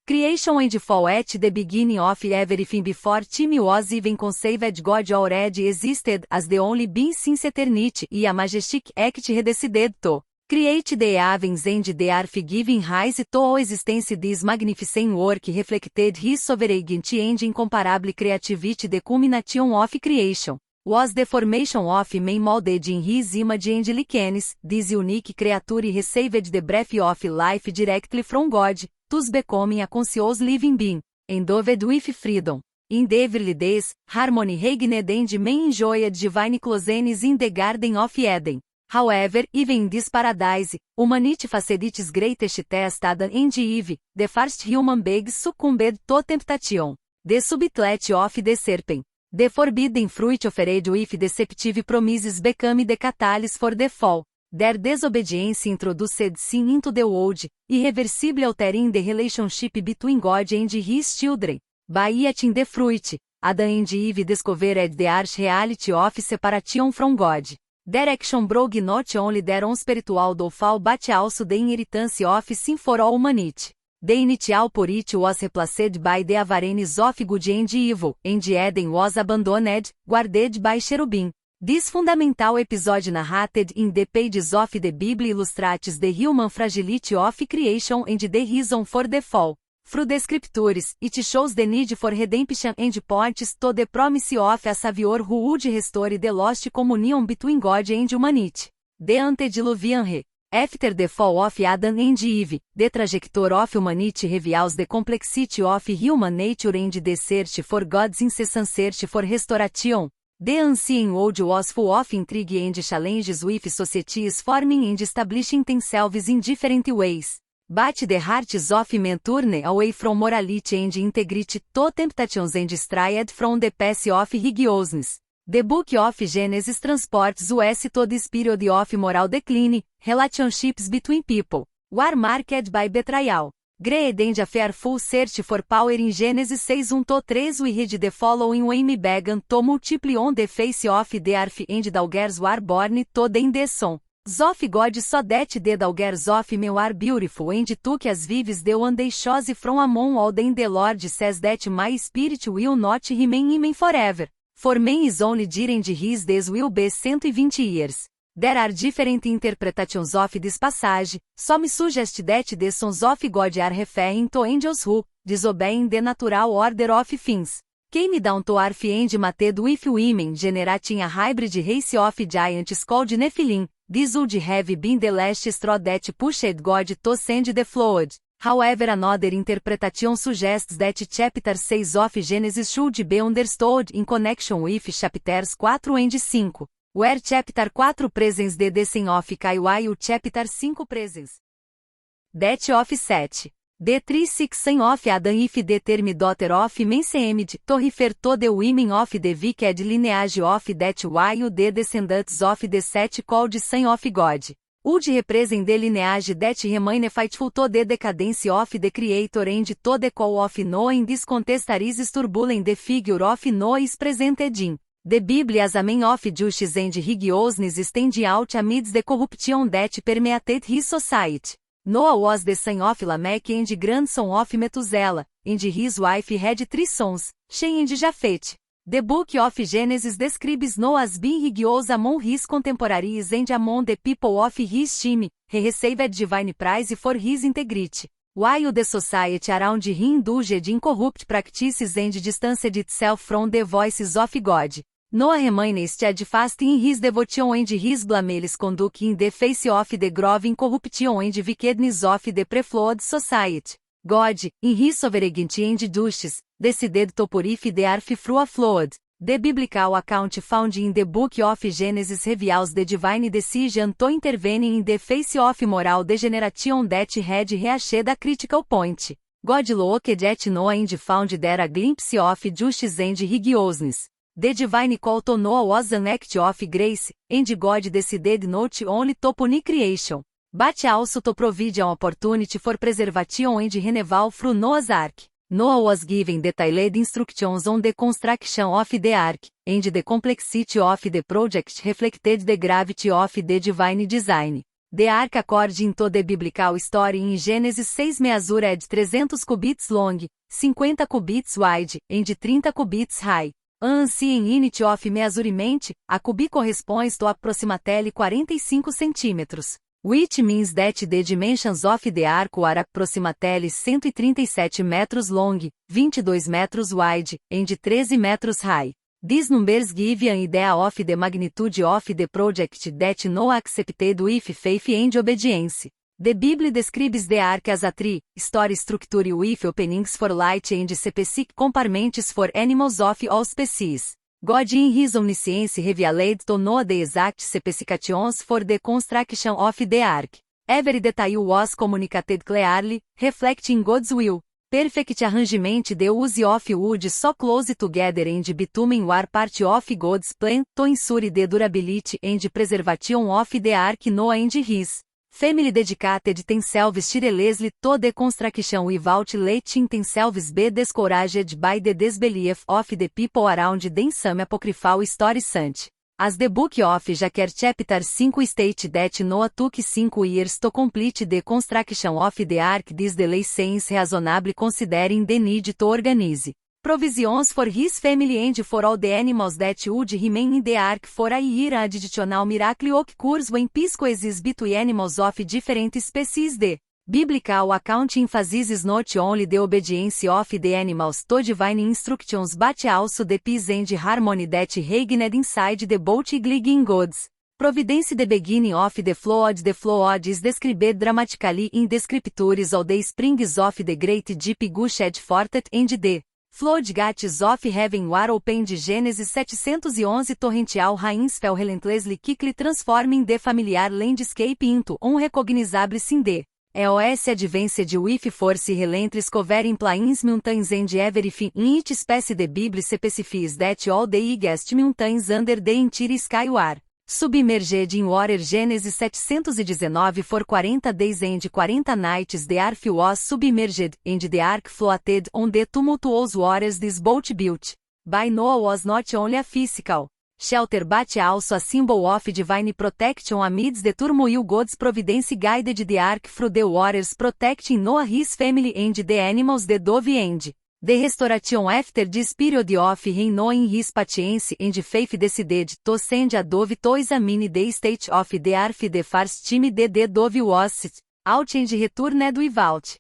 Creation and fall at the beginning of everything before time was even conceived. God already existed as the only being since eternity, e a majestic act redecided to create the heavens and the earth, giving rise to all existence. This magnificent work reflected his sovereignty and incomparable creativity. The culmination of creation was the formation of man molded in his image and likeness. This unique creature received the breath of life directly from God, thus becoming a conscious living being, endowed with freedom. In the early days, harmony reigned and man enjoyed divine closeness in the Garden of Eden. However, even in this paradise, humanity faced its greatest test. Adam and Eve, the first human beings, succumbed to temptation. The subtlety of the serpent, the forbidden fruit offered with deceptive promises, became the catalyst for the fall. Their disobedience introduced sin into the world, irreversibly altering the relationship between God and his children. By eating the fruit, Adam and Eve discovered the harsh reality of separation from God. Their action brought not only their own spiritual downfall but also the inheritance of sin for all humanity. The initial purity was replaced by the awareness of good and evil, and Eden was abandoned, guarded by cherubim. This fundamental episode narrated in the pages of the Bible illustrates the human fragility of creation and the reason for the fall. Through the scriptures, it shows the need for redemption and points to the promise of a Savior who would restore the lost communion between God and humanity. The antediluvian after the fall of Adam and Eve, the trajectory of humanity reveals the complexity of human nature and the search for God's incessant search for restoration. The ancient world was full of intrigue and challenges, with societies forming and establishing themselves in different ways. But the hearts of men turned away from morality and integrity to temptations and strayed from the path of righteousness. The book of Genesis transports us to this period of moral decline. Relationships between people were marked by betrayal, greed and a fearful search for power. In Genesis 6:1-3 we read the following: when began to multiply on the face of the earth, and daughters were born to them the sons of God, so that the daughters of men were beautiful, and took as wives the one they chose from among all them. The Lord says that my spirit will not remain in men forever, for man is only during his days will be 120 years. There are different interpretations of this passage. Some suggest that the sons of God are referring to angels who, disobeying the natural order of things, came down to earth and mated with women, generating a hybrid race of giants called Nephilim. This would have been the last straw that pushed God to send the flood. However, another interpretation suggests that chapter 6 of Genesis should be understood in connection with chapters 4 and 5, where chapter 4 presents the descent of Cain while chapter 5 presents that of Seth. The 3-6 son of Adam, if the term daughter of man seemed to refer to the women of the wicked lineage of that, while the descendants of the Seth called son of God would represent the lineage that remained faithful to the decadence of the Creator and to the call of Noah. In this context is turbulent. The figure of Noah is presented in the Bible as a man of justice and righteousness, standing out amidst the corruption that permeated his society. Noah was the son of Lamech and grandson of Methuselah, and his wife had 3 sons, Shem and Japheth. The book of Genesis describes Noah as being righteous among his contemporaries and among the people of his time. He received divine praise for his integrity, while the society around him indulged in corrupt practices and distanced itself from the voices of God. Noah remained steadfast in his devotion and his blameless conduct in the face of the growing corruption and wickedness of the pre-flood society. God, in his sovereignty and justice, decided to purify the earth through a flood. The biblical account found in the book of Genesis reveals the divine decision to intervene in the face of moral degeneration that had reached a critical point. God looked at Noah and found there a glimpse of justice and righteousness. The divine call to Noah was an act of grace, and God decided not only to punish creation, but also to provide an opportunity for preservation and renewal through Noah's Ark. Noah was given detailed instructions on the construction of the ark, and the complexity of the project reflected the gravity of the divine design. The ark according to the biblical story in Genesis 6 measured 300 cubits long, 50 cubits wide, and 30 cubits high. Ancient unit of measurement, a cubit corresponds to approximately 45 centímetros. Which means that the dimensions of the ark were approximately 137 metros long, 22 metros wide, and 13 metros high. These numbers give an idea of the magnitude of the project that Noah accepted with faith and obedience. The Bible describes the ark as a three-story structure with openings for light and specific compartments for animals of all species. God in his omniscience revealed to Noah the exact specifications for the construction of the ark. Every detail was communicated clearly, reflecting God's will. Perfect arrangement the use of wood so close together and bitumen were part of God's plan to ensure the durability and preservation of the ark. Noah and his family dedicated themselves tirelessly to the construction without letting themselves be discouraged by the disbelief of the people around them. Some apocryphal stories such as the Book of Jacques chapter 5 state that Noah took 5 years to complete the construction of the ark. This delay seems reasonable considering the need to organize provisions for his family and for all the animals that would remain in the ark for a year. An additional miracle occurs when peace coexists between animals of different species. The biblical account emphasizes not only the obedience of the animals to divine instructions but also the peace and harmony that reigned inside the boat. In God's providence. The beginning of the flood. The flood is described dramatically in the scriptures. All the springs of the great deep gushed forth and the floodgates of heaven were opened. Genesis 711. Torrential rains fell relentlessly, quickly transforming the familiar landscape into unrecognizable scene. The EOS advanced with force relentless, covering plains, mountains and everything in each space. The Bible specifies that all the highest mountains under the entire sky were submerged in water. Genesis 719. For 40 days and 40 nights the earth was submerged, and the ark floated on the tumultuous waters. This boat built by Noah was not only a physical shelter but also a symbol of divine protection amidst the turmoil. God's providence guided the ark through the waters, protecting Noah, his family and the animals. The dove and the restoration. After this period of rain, Noah in his patience and faith decided to send a dove to examine the state of the earth. The first time the dove was out and returned without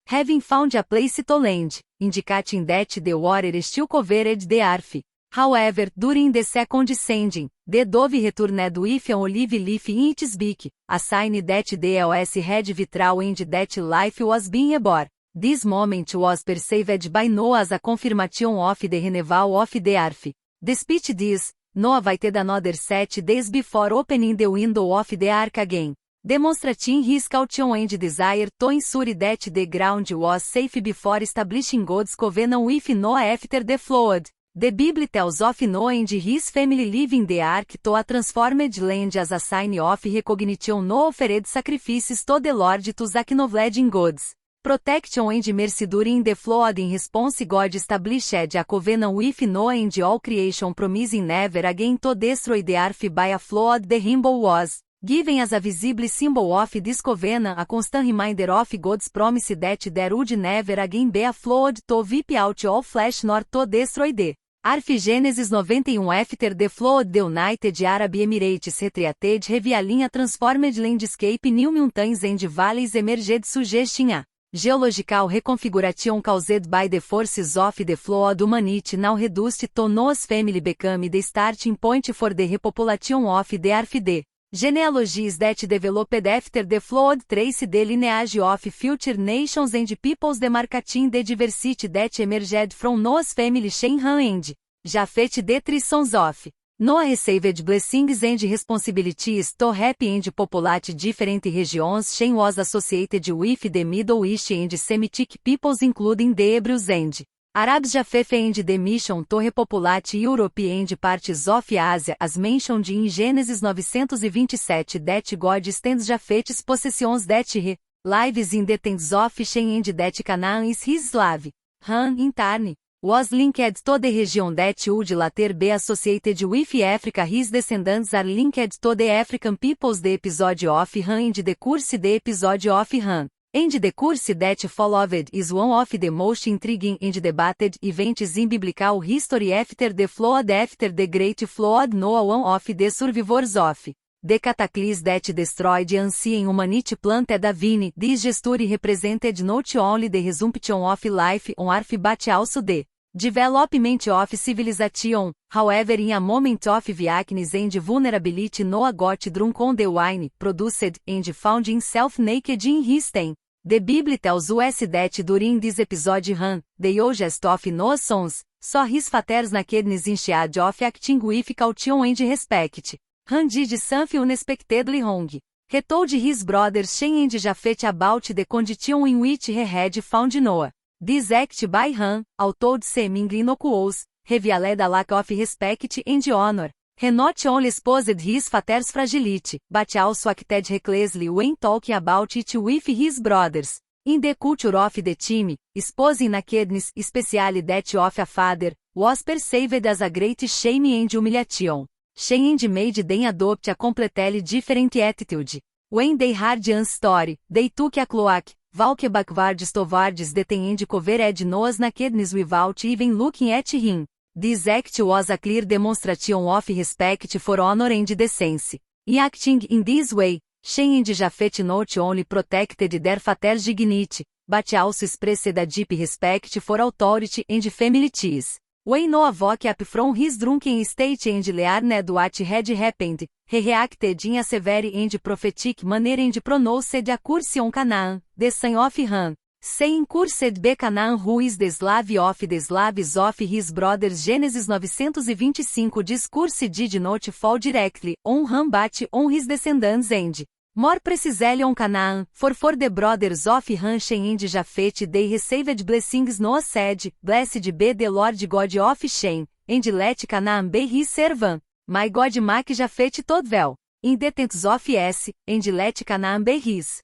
having found a place to land, indicating that the water still covered the earth. However, during the second sending, the dove returned with an olive leaf in its beak, a sign that the EOS had withdrawn and that life was being reborn. This moment was perceived by Noah as a confirmation of the renewal of the earth. Despite this, Noah waited another 7 days before opening the window of the ark again, demonstrating his caution and desire to ensure that the ground was safe before establishing God's covenant with Noah after the flood. The Bible tells of Noah and his family leaving the ark to a transformed land as a sign of recognition. Noah offered sacrifices to the Lord to acknowledge God's protection and mercy during the flood. In response, God established a covenant with Noah and all creation, promising never again to destroy the earth by a flood. The rainbow was given as a visible symbol of this covenant, a constant reminder of God's promise that there would never again be a flood to wipe out all flesh nor to destroy the earth. Genesis 91. After the flood, the United Arab Emirates retreated, revealing a transformed landscape. New mountains and valleys emerged, suggesting a geological reconfiguration caused by the forces of the flood. Humanity, now reduced to Noah's family, became the starting point for the repopulation of the earth. The genealogies that developed after the flood trace the lineage of future nations and peoples, demarcating the diversity that emerged from Noah's family. Shem, Ham and Japheth, the 3 sons of Noah, received blessings and responsibilities to help and populate different regions. Shem was associated with the Middle East and Semitic peoples, including the Hebrews and Arabs. Japheth and the mission to repopulate Europe and parts of Asia, as mentioned in Genesis 927, that God extends Japheth's possessions that he lives in the tents of Shem and that Canaan is his slave. Ham, in turn, was linked to the region that would later be associated with Africa. His descendants are linked to the African peoples. The episode of Han and the curse. The episode of Han and the curse that followed is one of the most intriguing and debated events in biblical history after the flood. After the great flood, Noah, one of the survivors of the cataclysm that destroyed ancient humanity, planted a vine. This gesture represented not only the resumption of life on earth but also the development of civilization. However, in a moment of weakness and vulnerability, Noah got drunk on the wine produced and found himself naked in his tent. The Bible tells us that during this episode Han, the youngest of Noah's sons, saw his father's nakedness instead of acting with caution and respect. Han did something unexpectedly wrong. He told his brothers Shem and Japheth about the condition in which he had found Noah. This act by Han, although seemingly innocuous, revealed a lack of respect and honor. He not only exposed his father's fragility, but also acted recklessly when talking about it with his brothers. In the culture of the time, exposing nakedness, especially that of a father, was perceived as a great shame and humiliation. Shem and made them adopt a completely different attitude. When they heard Han's story, they took a cloak, walked backwards towards the tent and covered Noah's nakedness without even looking at him. This act was a clear demonstration of respect for honor and decency. In acting in this way, Shem and Japheth not only protected their father's dignity, but also expressed a deep respect for authority and family ties. When Noah woke up from his drunken state and learned what had happened, he reacted in a severe and prophetic manner and pronounced a curse on Canaan, the son of Ham, saying, "Cursed be Canaan, who is the slave of the slaves of his brothers." Gênesis 925. This curse did not fall directly on Ham but on his descendants and, more precisely on Canaan, for the brothers of Ham, Shem and Japheth, they received blessings. Noah said, "Blessed be the Lord God of Shem, and let Canaan be his servant. My God make Japheth tot well, in the tents of Es, and let Canaan be his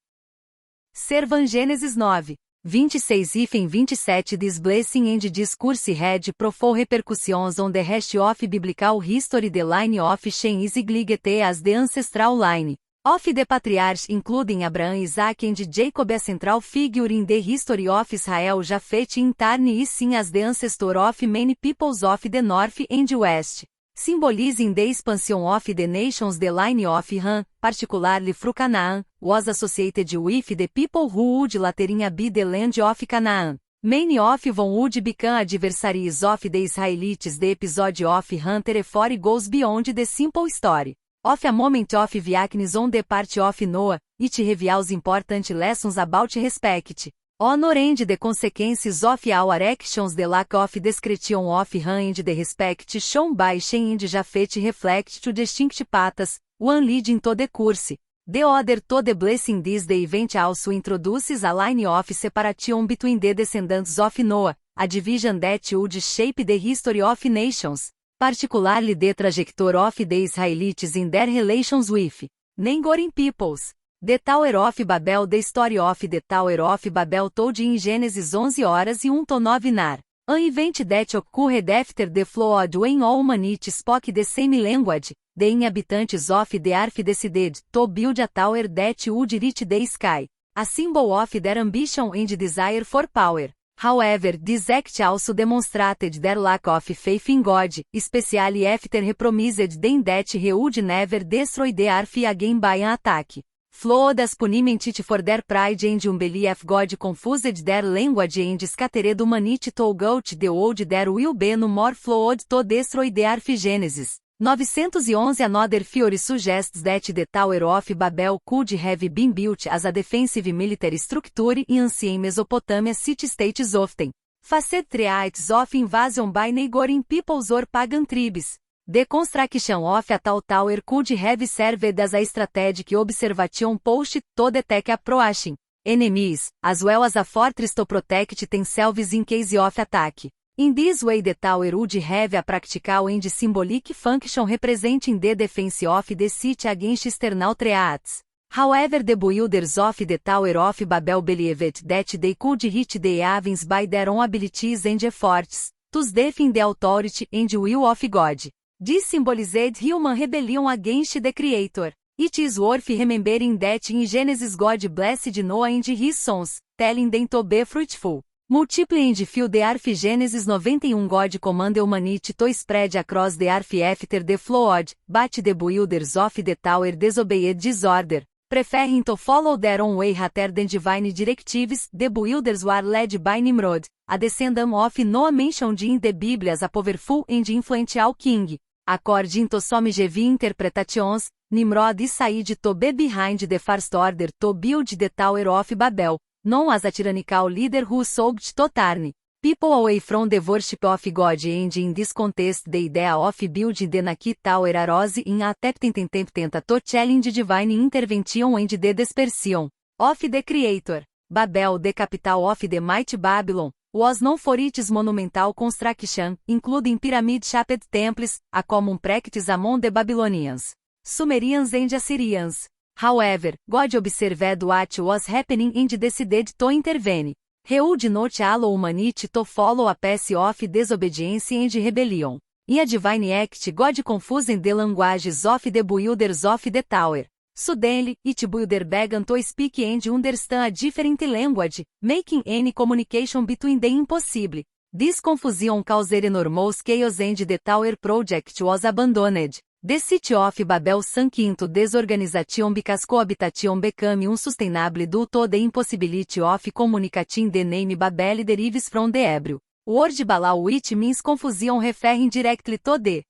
servant." Gênesis 9. 26 e 27. This blessing and this curse had profound repercussions on the rest of biblical history. The line of Shem is linked as the ancestral line of the patriarchs, including Abraham, Isaac and Jacob. A central figure in the history of Israel. Japheth in turn is seen as the ancestor of many peoples of the north and west, symbolizing the expansion of the nations. The line of Ham, particularly through Canaan, was associated with the people who would later inhabit the land of Canaan. Many of them would become adversaries of the Israelites. The episode of Ham therefore goes beyond the simple story of a moment of weakness on the part of Noah. It reveals important lessons about respect, honor and the consequences of our actions. The lack of discretion of Ham and the respect shown by Shem and Japheth reflect two distinct paths, one leading to the curse, the other to the blessing. This the event also introduces a line of separation between the descendants of Noah, a division that would shape the history of nations, particularly the trajectory of the Israelites in their relations with neighboring peoples. The Tower of Babel. The story of the Tower of Babel told in Gênesis 11:1-9 an event that occurred after the flood when all humanity spoke the same language. The inhabitants of the earth decided to build a tower that would reach the sky, a symbol of their ambition and desire for power. However, this act also demonstrated their lack of faith in God, especially after he promised them that he would never destroy the earth again by an attack. Flood as punishment for their pride and unbelief. God confused their language and scattered humanity throughout the world. There will be no more flood to destroy the earth. Gênesis 911. Another theory suggests that the Tower of Babel could have been built as a defensive military structure in ancient Mesopotamia city-states, often faced threats of invasion by neighboring peoples or pagan tribes. The construction of a tall tower could have served as a strategic observation post to detect approaching enemies, as well as a fortress to protect themselves in case of attack. In this way, the tower would have a practical and symbolic function representing the defense of the city against external threats. However, the builders of the Tower of Babel believed that they could reach the heavens by their own abilities and efforts. Thus defend the authority and will of God. This symbolized human rebellion against the Creator. It is worth remembering that in Genesis God blessed Noah and his sons, telling them to be fruitful. Multiply and fill the earth. Gênesis 91. God commanded humanity to spread across the earth after the flood, but the builders of the tower disobeyed this order. Preferring to follow their own way rather than divine directives, the builders were led by Nimrod, a descendant of Noah mentioned in the Bible as a powerful and influential king. According to some Jevi interpretations, Nimrod decided to be behind the first order to build the Tower of Babel, known as a tyrannical leader who sought to turn people away from the worship of God, and in this context the idea of building the Naki Tower arose in a attempt to challenge divine intervention and the dispersion of the Creator. Babel, the capital of the mighty Babylon, was known for its monumental construction, including pyramid-shaped temples, a common practice among the Babylonians, Sumerians and Assyrians. However, God observed what was happening and decided to intervene. He would not allow humanity to follow a path of disobedience and rebellion. In a divine act, God confused the languages of the builders of the tower. Suddenly, each builder began to speak and understand a different language, making any communication between them impossible. This confusion caused enormous chaos and the tower project was abandoned. The city of Babel sank into disorganization because cohabitation became unsustainable due to the impossibility of communicating. The name Babel derives from the Hebrew word Bala, which means confusion, referring directly to the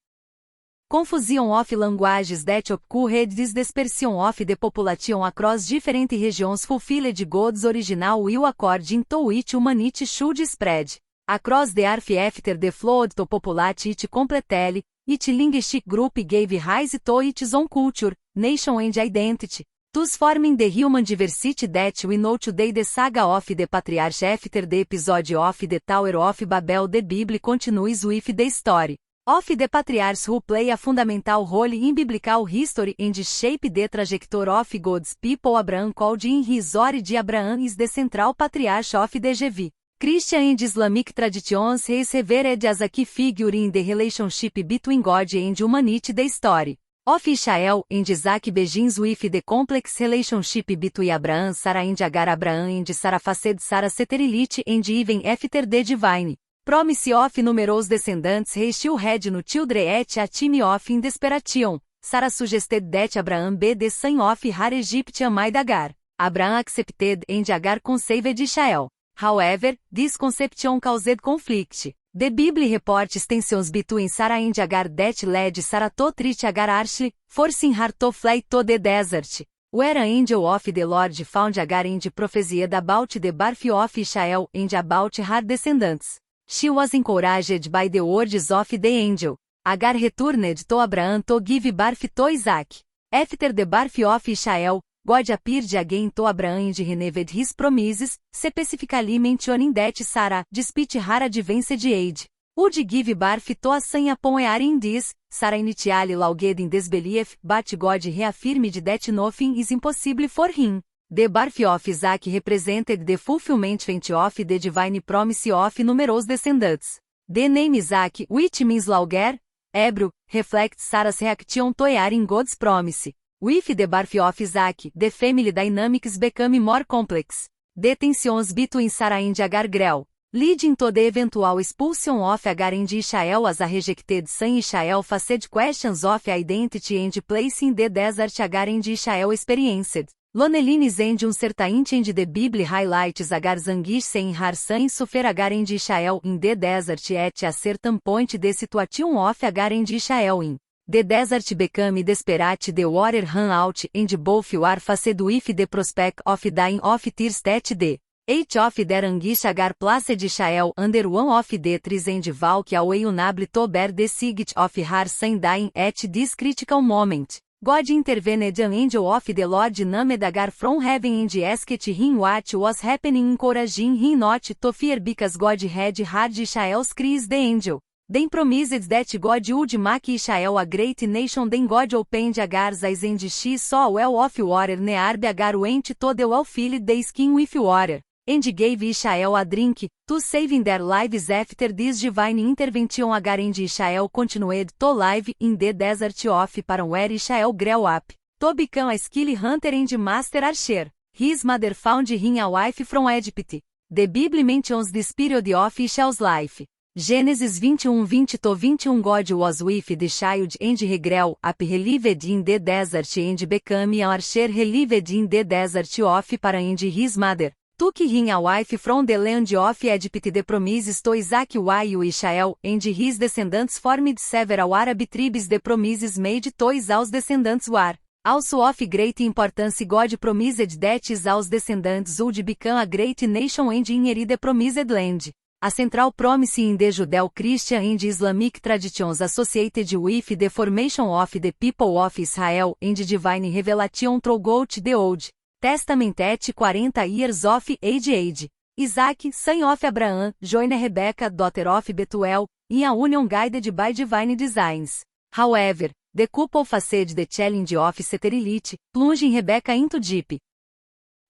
confusion of languages that occurred. This dispersion of the population across different regions fulfilled God's original will, according to which humanity should spread across the earth after the flood to populate it completely. Each linguistic group gave rise to its own culture, nation and identity, thus forming the human diversity that we know today. The saga of the patriarch after the episode of the Tower of Babel. The Bible continues with the story of the patriarchs who play a fundamental role in biblical history and shape the trajectory of God's people. Abraham, called in his origin Abraham, is the central patriarch of the Jevi. Christian and Islamic traditions, he is revered as a key figure in the relationship between God and humanity. The story of Ishmael and Isaac begins with the complex relationship between Abraham, Sarah and Agar. Abraham and Sarah faced Sarah sterility, and even after the divine promise of numerous descendants, he still had no children. At a time of desperation, Sarah suggested that Abraham be the son of her Egyptian maid Agar. Abraham accepted and Agar conceived Ishmael. However, this conception caused conflict. The Bible reports tensions between Sarah and Agar that led Sarah to treat Agar harshly, forcing her to flee to the desert, where an angel of the Lord found Agar and prophesied about the birth of Ishmael and about her descendants. She was encouraged by the words of the angel. Agar returned to Abraham to give birth to Isaac. After the birth of Ishmael, God appeared again to Abraham and renewed his promises, specifically mentioning that Sarah, despite her advanced age, would give birth to a son upon hearing this. Sarah initially logged in disbelief, but God reaffirmed that nothing is impossible for him. The birth of Isaac represented the fulfillment of the divine promise of numerous descendants. The name Isaac, which means lawgiver, Hebrew, reflects Sarah's reaction to hearing God's promise. With the birth of Isaac, the family dynamics became more complex. The tensions between Sarah and Agar grew, leading to the eventual expulsion of Agar and Ishmael as a rejected son. Ishmael faced questions of identity and place in the desert. Agar and Ishmael experienced loneliness and uncertainty, and the Bible highlights Agar's anguish in her son suffer. Agar and Ishmael in the desert. At a certain point, the situation of Agar and Ishmael in the desert became desperate. The water ran out, and both were faced with the prospect of dying of thirst. At the height of their anguish, Agar placed Ishmael under one of the trees and walked away unable to bear the sight of her son dying. At this critical moment, God intervened. An angel of the Lord named Agar from heaven and asked him what was happening, encouraging him not to fear because God had heard Ishmael's cries. The angel then promised that God would make Ishmael a great nation. Then God opened Agar's eyes and she saw a well of water nearby. Agar went to the well, filled the skin with water, and gave Ishael a drink, to saving their lives after this divine intervention and Ishael continued to live in the desert of Paran where Ishael grew up, to become a skill hunter and master archer. His mother found him a wife from Egypt. The Bible mentions this period of Ishael's life. Gênesis 21:20-21 God was with the child and he grew up he lived in the desert and became an archer he lived in the desert of Paran and his mother took him a wife from the land of Egypt. The promises to Isaac while Ishael and his descendants formed several Arab tribes. The promises made to Esau's descendants were also of great importance. God promised that Esau's descendants would become a great nation and inherit the promised land. A central promise in the Judeo-Christian and Islamic traditions associated with the formation of the people of Israel and divine revelation throughout the Old Testament at 40 years of age. Isaac, son of Abraham, joined Rebekah, daughter of Bethuel, in a union guided by divine designs. However, the couple faced the challenge of sterility, plunging Rebekah into deep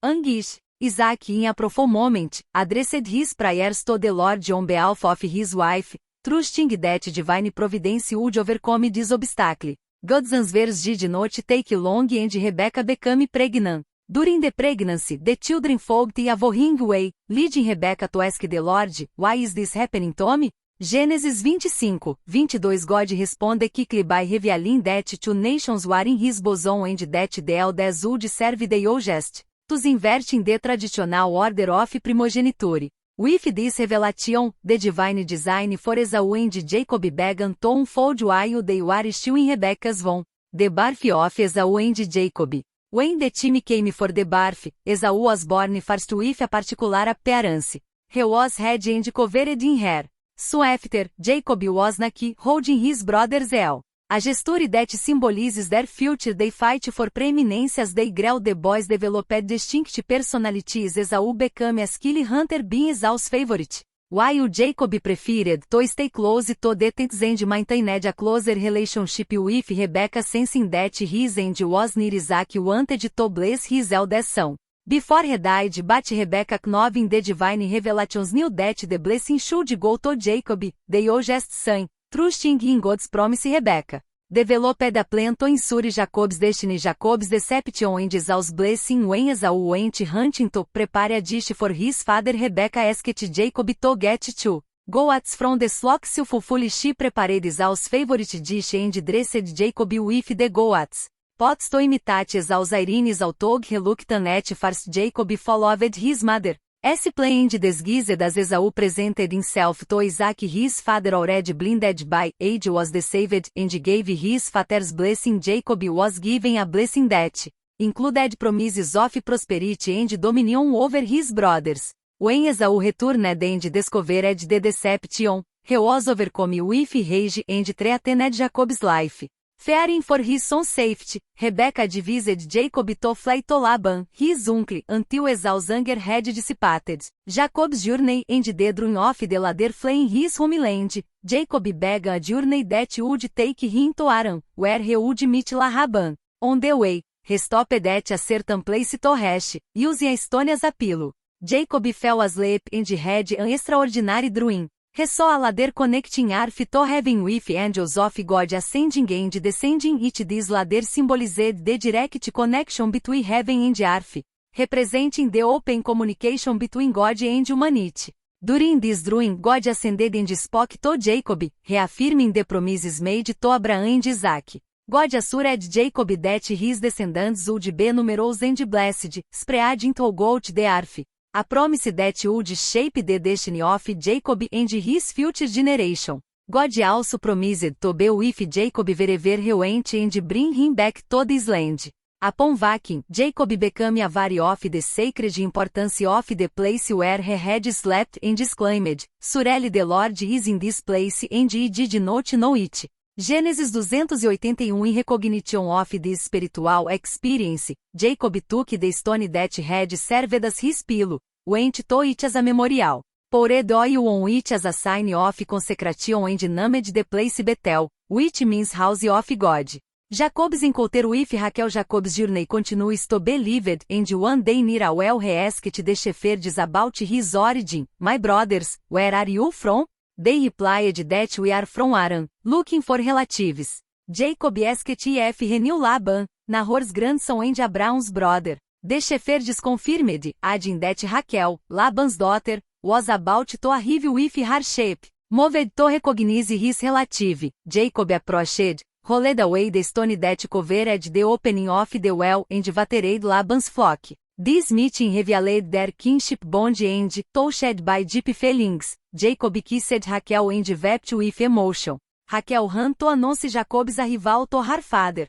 anguish. Isaac, in a profound moment, addressed his prayers to the Lord on behalf of his wife, trusting that divine providence would overcome this obstacle. God's answers did not take long and Rebekah became pregnant. During the pregnancy, the children followed a worrying way, leading Rebekah to ask the Lord, "Why is this happening to me?" Gênesis 25:22 God responded quickly by revealing that 2 nations were in his bosom and that the eldest would serve the youngest, thus inverting the traditional order of primogeniture. With this revelation, the divine design for Esau and Jacob began to unfold while they were still in Rebekah's womb. The birth of Esau and Jacob. When the time came for the birth, Esau was born first with a particular appearance. He was red and covered in hair. Soon after, Jacob was naked, holding his brother's heel. A gesture that symbolizes their future. They fight for preeminence as they grow. The boys developed distinct personalities. Esau became a skill hunter, being Esau's favorite, while Jacob preferred to stay close to the tents and maintained a closer relationship with Rebekah, sensing that his end was near. Isaac wanted to bless his eldest son before he died, but Rebekah, knowing the divine revelations, knew that the blessing should go to Jacob, the youngest son. Trusting in God's promise, Rebekah developed a plan to ensure Jacob's destiny. Jacob's deception and Esau's blessing. When Esau went hunting to prepare a dish for his father, Rebekah asked Jacob to get 2 goats from the flocks to fulfill. She prepared Esau's favorite dish and dressed Jacob with the goats. Pots to imitate Esau's ironies, although reluctant at first, Jacob followed his mother. As planned, disguised as Esau presented himself to Isaac, his father already blinded by age was deceived, and gave his father's blessing. Jacob was given a blessing that included promises of prosperity and dominion over his brothers. When Esau returned and discovered the deception, he was overcome with rage and threatened Jacob's life. Fearing for his son's safety, Rebekah advised Jacob to fly to Laban, his uncle, until Esau's anger had dissipated. Jacob's journey and the drawing of the ladder fleeing his homeland. Jacob began a journey that would take him to Aram, where he would meet Laban. On the way, he stopped at a certain place to rest, using a stone as a pillow. Jacob fell asleep and had an extraordinary dream. He saw a ladder connecting earth to heaven with angels of God ascending and descending it. This ladder symbolized the direct connection between heaven and earth, representing the open communication between God and humanity. During this dream, God ascended and spoke to Jacob, reaffirming the promises made to Abraham and Isaac. God assured Jacob that his descendants would be numerous and blessed, spreading throughout the earth. A promise that would shape the destiny of Jacob and his future generation. God also promised to be with Jacob wherever he went and bring him back to this land. Upon waking, Jacob became aware of the sacred importance of the place where he had slept and exclaimed, "Surely the Lord is in this place and I did not know it." Gênesis 281. In recognition of this spiritual experience, Jacob took the stone that had served as his pillow, went to it as a memorial, poured oil on it as a sign of consecration and named the place Bethel, which means house of God. Jacobs encounter with Raquel Jacobs journey continues to believed and one day Nira well reasked the shepherds about his origin, my brothers, where are you from? They replied that we are from Aram, looking for relatives. Jacob asked if he knew Laban, Nahor's grandson and Abraham's brother. The shepherds confirmed, adding that Raquel, Laban's daughter, was about to arrive with her sheep, moved to recognize his relative. Jacob approached, rolled away the stone that covered the opening of the well and watered Laban's flock. This meeting revealed their kinship bond and, touched by deep feelings, Jacob kissed Raquel and wept with emotion. Raquel ran to announce Jacob's arrival to her father.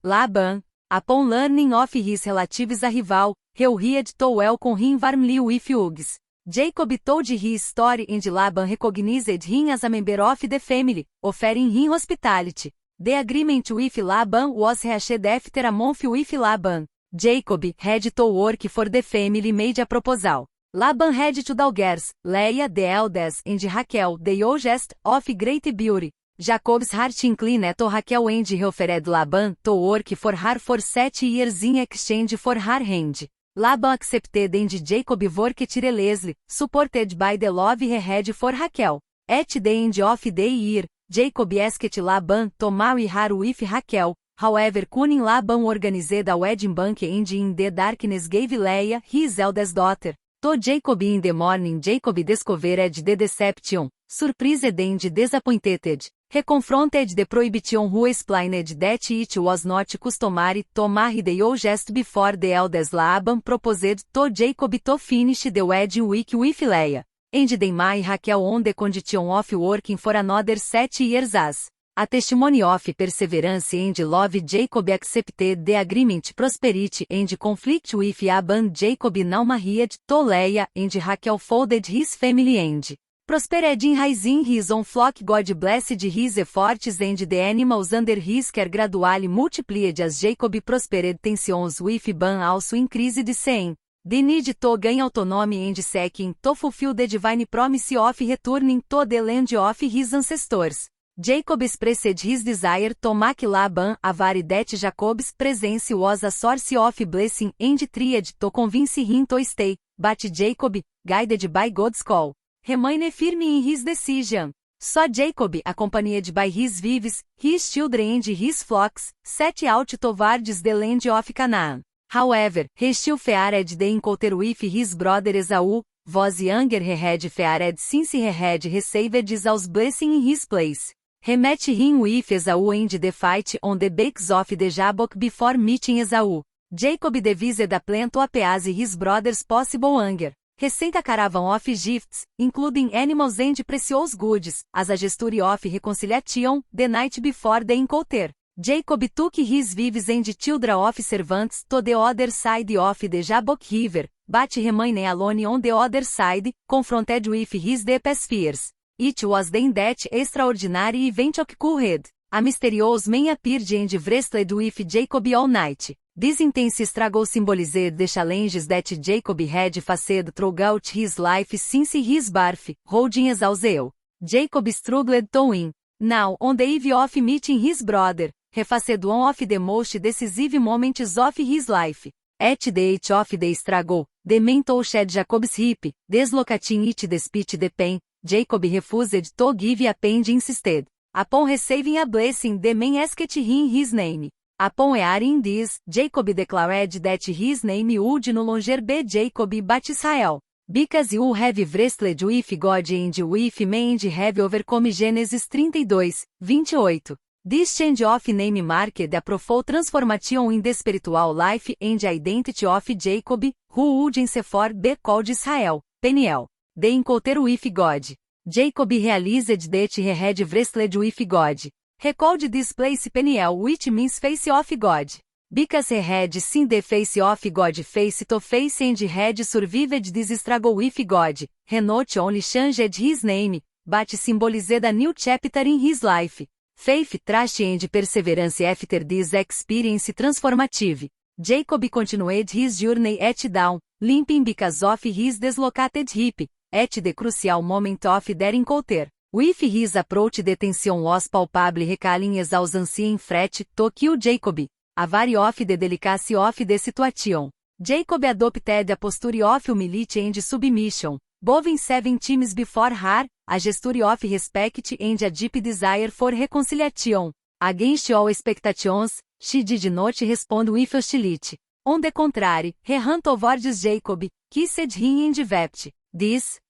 Laban, upon learning of his relative's arrival, hurried to welcome him warmly with hugs. Jacob told his story and Laban recognized him as a member of the family, offering him hospitality. The agreement with Laban was reached after a month with Laban. Jacob had to work for the family made a proposal. Laban had two daughters, Leah the eldest and Raquel the youngest, of great beauty. Jacob's heart inclined to Raquel and he offered Laban to work for her for 7 years in exchange for her hand. Laban accepted and Jacob worked tirelessly, supported by the love he had for Raquel. At the end of the year, Jacob asked Laban to marry her with Raquel. However, cunning Laban organized a wedding banquet and in the darkness gave Leah, his eldest daughter, to Jacob. In the morning Jacob discovered the deception, surprised and disappointed. He confronted the prohibition who explained that it was not customary to marry the youngest before the eldest. Laban proposed to Jacob to finish the wedding week with Leah, and then marry Raquel on the condition of working for another 7 years as a testimony of perseverance and love. Jacob accepted the agreement. Prosperity and conflict with Laban. Jacob now married to Leah and Raquel folded his family and prospered in raising his own flock. God blessed his efforts and the animals under his care gradually multiplied as Jacob prospered. Tensions with Laban also increased, saying, the need to gain autonomy and seeking to fulfill the divine promise of returning to the land of his ancestors. Jacob expressed his desire to make Laban aware that Jacob's presence was a source of blessing and tried to convince him to stay, but Jacob, guided by God's call, remained firm in his decision. So Jacob, accompanied by his wives, his children and his flocks, set out towards the land of Canaan. However, he still feared the encounter with his brother Esau, was younger. He had feared since he had received Esau's blessing in his place. He met him with Esau and the fight on the banks of the Jabbok. Before meeting Esau, Jacob devised a plan to appease his brother's possible anger. He sent a caravan of gifts, including animals and precious goods, as a gesture of reconciliation, the night before the encounter. Jacob took his wives and children of servants to the other side of the Jabbok River, but remained alone on the other side, confronted with his deepest fears. It was then that extraordinary event occurred. A mysterious man appeared and wrestled with Jacob all night. This intense struggle symbolized the challenges that Jacob had faced throughout his life since his birth, holding Esau's heel. Jacob struggled to win. Now, on the eve of meeting his brother, he faced one of the most decisive moments of his life. At the height of the struggle, the man touched Jacob's hip, dislocating it despite the pain. Jacob refused to give a page instead. Upon receiving a blessing, the man asked him his name. Upon hearing this, Jacob declared that his name would no longer be Jacob but Israel, because you have wrestled with God and with men and have overcome. Gênesis 32:28. This change of name marked a profound transformation in the spiritual life and identity of Jacob, who would henceforth be called Israel, Peniel. The encounter with God. Jacob realized that he had wrestled with God. He called this place Peniel, which means face of God. Because he had seen the face of God face to face and had survived this struggle with God, he not only changed his name, but symbolized a new chapter in his life. Faith, trust and perseverance. After this experience transformative, Jacob continued his journey at dawn, limping because of his dislocated hip. At the crucial moment of their encounter, With his approach detention was palpable recalling as ancien fret to kill Jacob. A vari of the delicacy of the situation. Jacob adopted a posture of humility and submission. Boving 7 teams before her, a gesture of respect and a deep desire for reconciliation. Against all expectations, she did not respond with hostility. On the contrary, he ran towards Jacob, kissed him and wept. This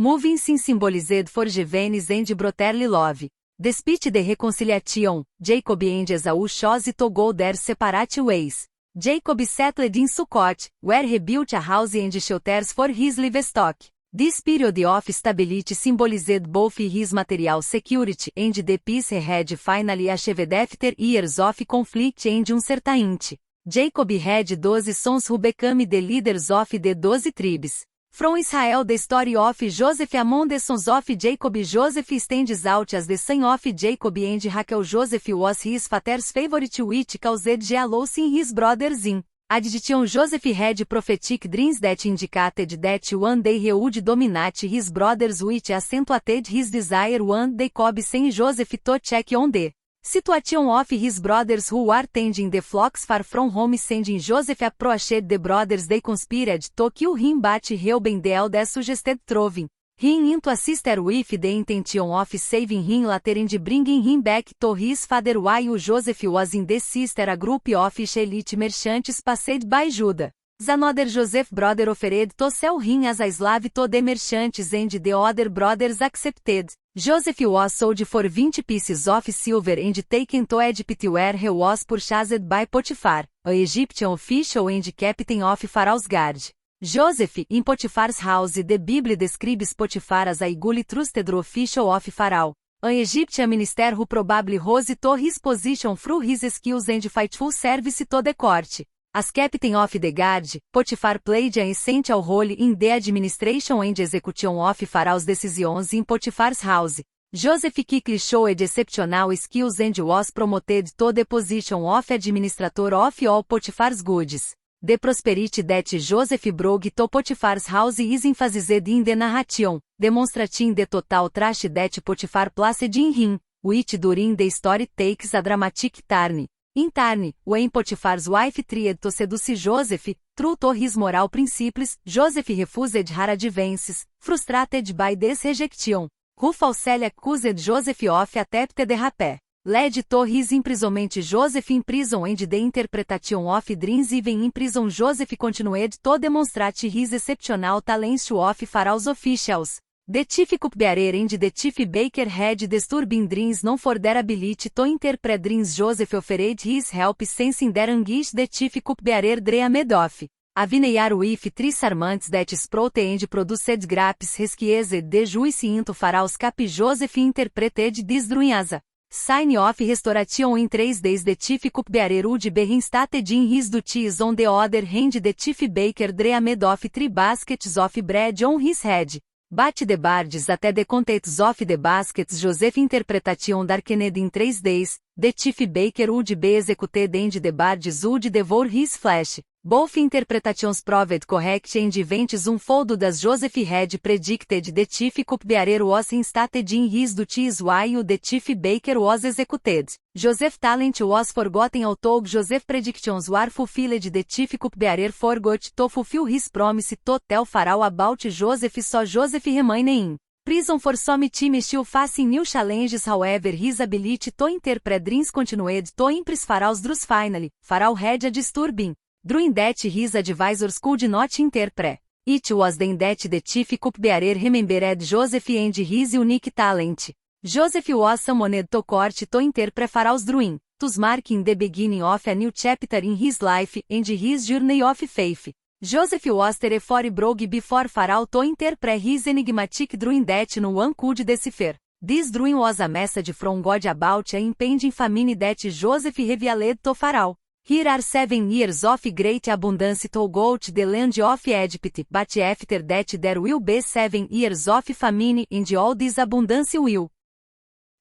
moving scene symbolized forgiveness and brotherly love. Despite the reconciliation, Jacob and Esau chose to go their separate ways. Jacob settled in Sukkot, where he built a house and shelters for his livestock. This period of stability symbolized both his material security and the peace he had finally achieved after years of conflict and uncertainty. Jacob had 12 sons who became the leaders of the 12 tribes. From Israel, the story of Joseph among the sons of Jacob. Joseph stands out as the son of Jacob and Rachel. Joseph was his father's favorite, which caused jealousy in his brothers. In addition, Joseph had prophetic dreams that indicated that one day he would dominate his brothers, which accentuated his desire one day Jacob sent Joseph to check on the situation of his brothers who were tending the flocks far from home. Sending Joseph approached the brothers. They conspired to kill him, but Reuben the eldest suggested throwing him into a cistern with the intention of saving him later and bringing him back to his father. While Joseph was in the cistern, a group of Israelite merchants passed by Judah. Another Joseph brother offered to sell him as a slave to the merchants, and the other brothers accepted. Joseph was sold for 20 pieces of silver and taken to Egypt, where he was purchased by Potiphar, an Egyptian official and captain of Pharaoh's guard. Joseph, in Potiphar's house. The Bible describes Potiphar as a highly trusted official of Pharaoh, an Egyptian minister who probably rose to his position through his skills and faithful service to the court. As captain of the guard, Potiphar played an essential role in the administration and execution of Pharaoh's decisions in Potiphar's house. Joseph quickly showed exceptional skills and was promoted to the position of administrator of all Potiphar's goods. The prosperity that Joseph brought to Potiphar's house is emphasized in the narration, demonstrating the total trust that Potiphar placed in him, which during the story takes a dramatic turn. In turn, when Potiphar's wife tried to seduce Joseph, true to his moral principles, Joseph refused her advances, frustrated by this rejection. Who falsely accused Joseph of attempted rape. Led to his imprisonment. Joseph in prison and the interpretation of dreams. Even in prison, Joseph continued to demonstrate his exceptional talents to Pharaoh's officials. The chief cupbearer and the chief baker had disturbing dreams known for their ability to interpret dreams. Joseph offered his help, sensing their anguish. The chief cupbearer dreamed of a vineyard with 3 sarments that sprouted and produced grapes. Resquiesced the juice into Pharaoh's cup. Joseph interpreted this dream as a sign of restoration in 3 days. The chief cupbearer would be reinstated in his duties. On the other hand, the chief baker dreamed of 3 baskets of bread on his head. But the birds at the contents of the baskets. Joseph interpretation darkened in 3 days. The chief baker would be executed and the birds would devour his flesh. Both interpretations proved correct and events unfolded as Joseph had predicted. The chief cupbearer was reinstated in his duties while the chief baker was executed. Joseph's talent was forgotten although Joseph's predictions were fulfilled. The chief cupbearer forgot to fulfill his promise to tell Pharaoh about Joseph. So Joseph remained in prison for some time, still facing new challenges. However, his ability to interpret dreams continued to impress Pharaoh's dreams. Finally, Pharaoh had a disturbing dream that his advisors could not interpret. It was then that the chief cupbearer remembered Joseph and his unique talent. Joseph was summoned to court to interpret Pharaoh's dream, thus marking the beginning of a new chapter in his life and his journey of faith. Joseph was therefore brought before Pharaoh to interpret his enigmatic dream that no one could decipher. This dream was a message from God about an impending famine that Joseph revealed to Pharaoh. Here are 7 years of great abundance throughout the land of Egypt, but after that there will be 7 years of famine, and all this abundance will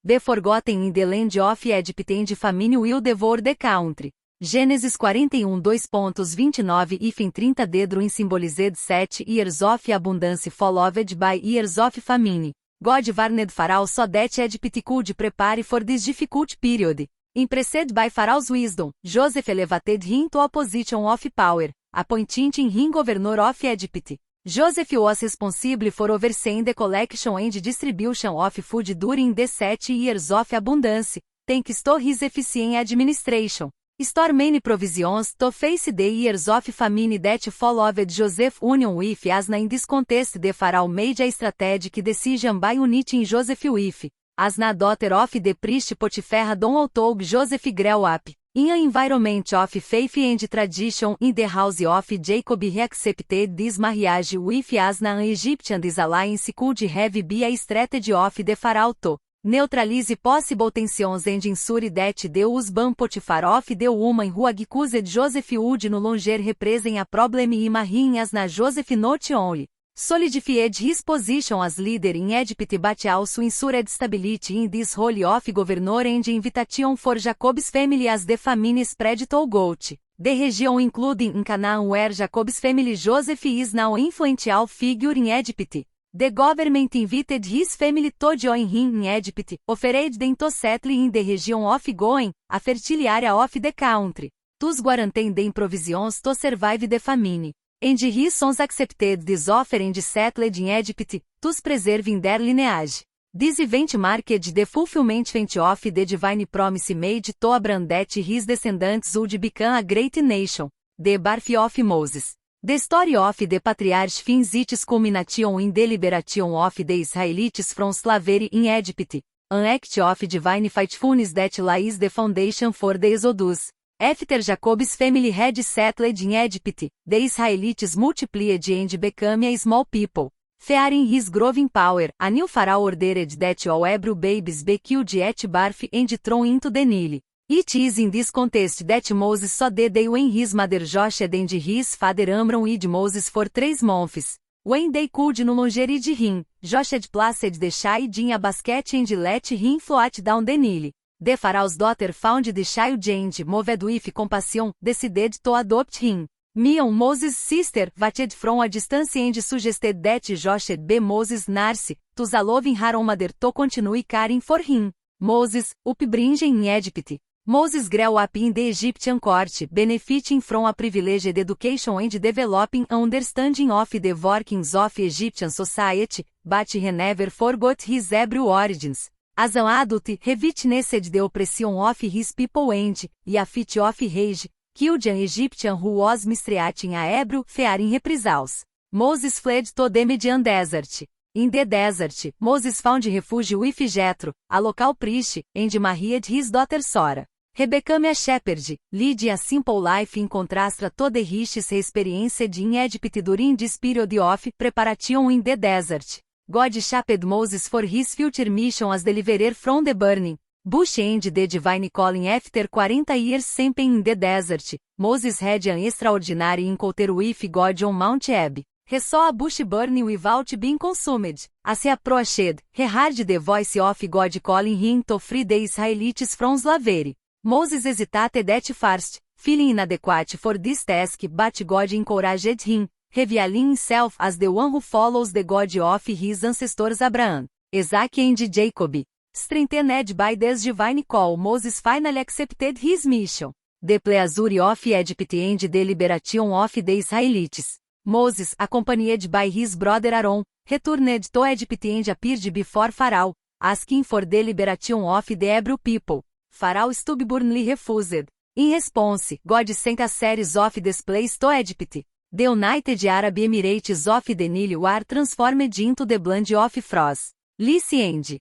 be forgotten in the land of Egypt, and famine will devour the country. Gênesis 41 2.29 If in 30 the dream symbolized 7 years of abundance followed by years of famine. God warned Pharaoh so that Egypt could prepare for this difficult period. Impressed by Pharaoh's wisdom, Joseph elevated him to a position of power, appointing him governor of Egypt. Joseph was responsible for overseeing the collection and distribution of food during the 7 years of abundance, thanks to his efficient administration. Store many provisions to face the years of famine that followed Joseph's union with Asna. In this context, the Pharaoh made a strategic decision by uniting Joseph with Asna, daughter of the priest Potiphar. Although Joseph grew up in an environment of faith and tradition in the house of Jacob, he accepted this marriage with Asna, an Egyptian. This alliance could have been a strategy of the Pharaoh to neutralize possible tensions and ensure that the husband Potiphar of the woman who accused Joseph would no longer represent a problem in marrying Asna. Joseph not only solidified his position as leader in Egypt but also ensured stability in this role of governor and invitation for Jacob's family as the famine spread to Goat, the region including in Canaan where Jacob's family. Joseph is now an influential figure in Egypt. The government invited his family to join him in Egypt, offered them to settle in the region of Goen, a fertile area of the country, thus guaranteeing them provisions to survive the famine. And his sons accepted this offer and settled in Egypt, thus preserving their lineage. This event marked the fulfillment of the divine promise made to Abraham that his descendants would become a great nation, the birth of Moses. The story of the patriarchs finds its culmination in the liberation of the Israelites from slavery in Egypt, an act of divine faithfulness that lays the foundation for the Exodus. After Jacob's family had settled in Egypt, the Israelites multiplied and became a small people. Fearing his growing power, a new Pharaoh ordered that all Hebrew babies be killed at birth and thrown into the Nile. It is in this context that Moses saw the day when his mother Jochebed and his father Amram hid Moses for 3 months. When they could no longer hide him, Jochebed placed the child in a basket and let him float down the Nile. The Pharaoh's daughter found the child and, moved with compassion, decided to adopt him. Miriam, Moses' sister, watched from a distance and suggested that Jochebed be Moses' nurse, thus allowing her own mother to continue caring for him. Moses, upbringing in Egypt. Moses grew up in the Egyptian court, benefiting from a privileged education and developing an understanding of the workings of Egyptian society, but he never forgot his Hebrew origins. As an adult, he witnessed the oppression of his people and, in a fit of rage, killed an Egyptian who was mistreating a Hebrew, fearing reprisals. Moses fled to the Median Desert. In the desert, Moses found refuge with Jethro, a local priest, and married his daughter Sora. He became a shepherd, leading a simple life in contrast to the risks he experienced in Egypt during this period of preparation in the desert. God shaped Moses for his future mission as deliverer from the burning bush and the divine calling. After 40 years spent in the desert, Moses had an extraordinary encounter with God on Mount Eb. He saw a bush burning without being consumed. As he approached, he heard the voice of God calling him to free the Israelites from slavery. Moses hesitated at first, feeling inadequate for this task, but God encouraged him, revealing himself as the one who follows the God of his ancestors Abraham, Isaac and Jacob. Strengthened by this divine call, Moses finally accepted his mission. The pleasure of Egypt and the liberation of the Israelites. Moses, accompanied by his brother Aaron, returned to Egypt and appeared before Pharaoh, asking for the liberation of the Hebrew people. Pharaoh stubbornly refused. In response, God sent a series of displays to Egypt. The United Arab Emirates of the Nile were transformed into the land of frost. Lice and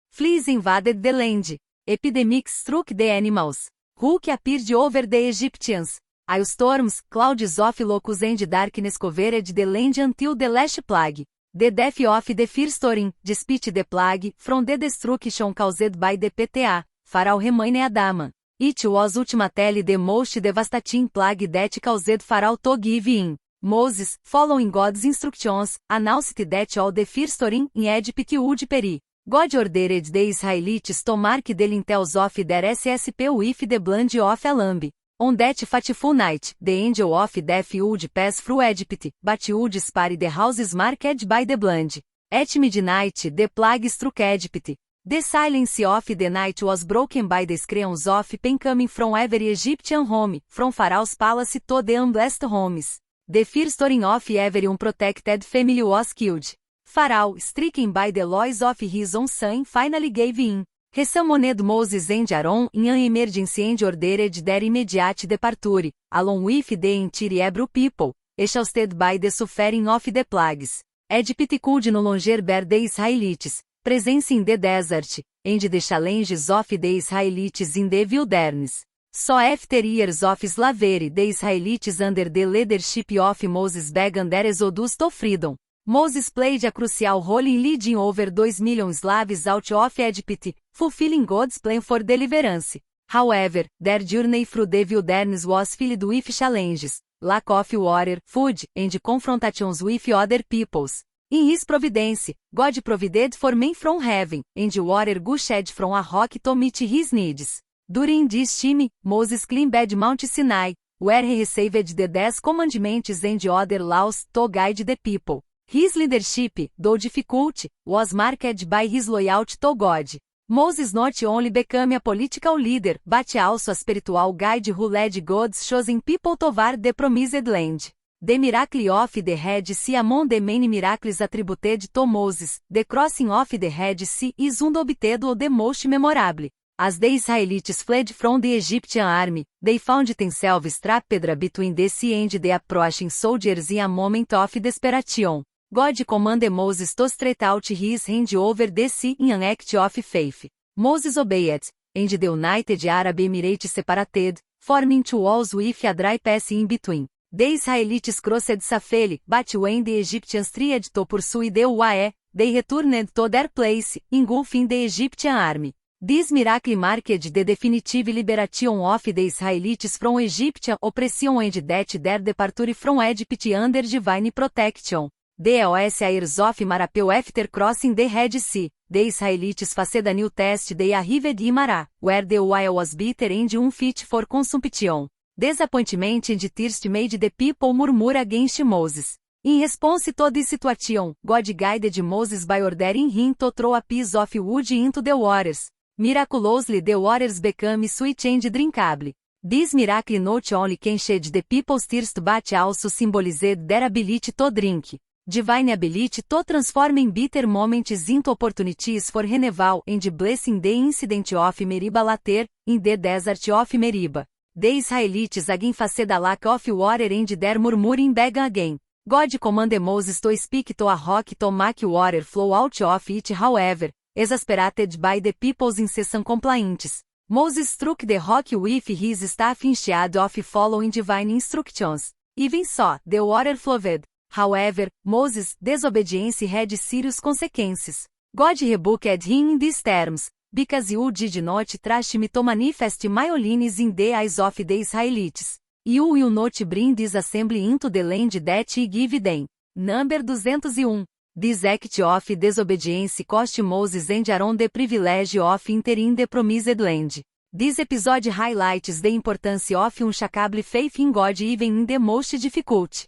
fleas invaded the land. Epidemics struck the animals. Hulk appeared over the Egyptians. Hailstorms, clouds of locusts and darkness covered the land until the last plague. The death of the first storm, despite the plague, from the destruction caused by the PTA, Pharaoh remained adamant. It was ultimately the most devastating plague that caused Pharaoh to give in. Moses, following God's instructions, announced that all the first storm in Egypt would perish. God ordered the Israelites to mark the lintels of their SSP with the blood of a lamb. On that fateful night, the angel of death would pass through Egypt, but would spare the houses marked by the blood. At midnight the plague struck Egypt. The silence of the night was broken by the screams of pain coming from every Egyptian home, from Pharaoh's palace to the unblessed homes. The firstborn of every unprotected family was killed. Pharaoh, stricken by the loss of his own son, finally gave in. He summoned Moses and Aaron in an emergency and ordered their immediate departure, along with the entire Hebrew people, exhausted by the suffering of the plagues. Egypt could no longer bear the Israelites' presence in the desert, and the challenges of the Israelites in the wilderness. So after years of slavery, the Israelites under the leadership of Moses began their exodus to freedom. Moses played a crucial role in leading over 2 million slaves out of Egypt, fulfilling God's plan for deliverance. However, their journey through the wilderness was filled with challenges, lack of water, food, and confrontations with other peoples. In His providence, God provided for men from heaven, and water gushed from a rock to meet His needs. During this time, Moses climbed Mount Sinai, where he received the 10 commandments and other laws to guide the people. His leadership, though difficult, was marked by his loyalty to God. Moses not only became a political leader, but also a spiritual guide who led God's chosen people toward the promised land. The miracle of the Red Sea among the many miracles attributed to Moses, the crossing of the Red Sea is undoubtedly the most memorable. As the Israelites fled from the Egyptian army, they found themselves trapped between the sea and the approaching soldiers in a moment of desperation. God commanded Moses to stretch out his hand over the sea in an act of faith. Moses obeyed, and the United Arab Emirates separated, forming 2 walls with a dry pass in between. The Israelites crossed safely, but when the Egyptians tried to pursue the way, they returned to their place, engulfing the Egyptian army. This miracle marked the definitive liberation of the Israelites from Egyptian oppression and that their departure from Egypt under divine protection. The years of Marapeu after crossing the Red Sea, the Israelites faced a new test. They arrived in Marah, where the oil was bitter and unfit for consumption. Disappointment and thirst made the people murmur against Moses. In response to this situation, God guided Moses by ordering him to throw a piece of wood into the waters. Miraculously the waters became sweet and drinkable. This miracle not only quenched the people's thirst but also symbolized their ability to drink. Divine ability to transform bitter moments into opportunities for renewal and blessing. The incident of Meribah later, in the desert of Meribah. The Israelites again faced a lack of water and their murmuring began again. God commanded Moses to speak to a rock to make water flow out of it. However, exasperated by the people's incessant complaints, Moses struck the rock with his staff instead of following divine instructions. Even so, the water flowed. However, Moses' disobedience had serious consequences. God rebuked him in these terms, because you did not trust me to manifest my holiness in the eyes of the Israelites. You will not bring this assembly into the land that I give them. Number 201. This act of disobedience cost Moses and Aaron the privilege of entering the promised land. This episode highlights the importance of unshakable faith in God even in the most difficult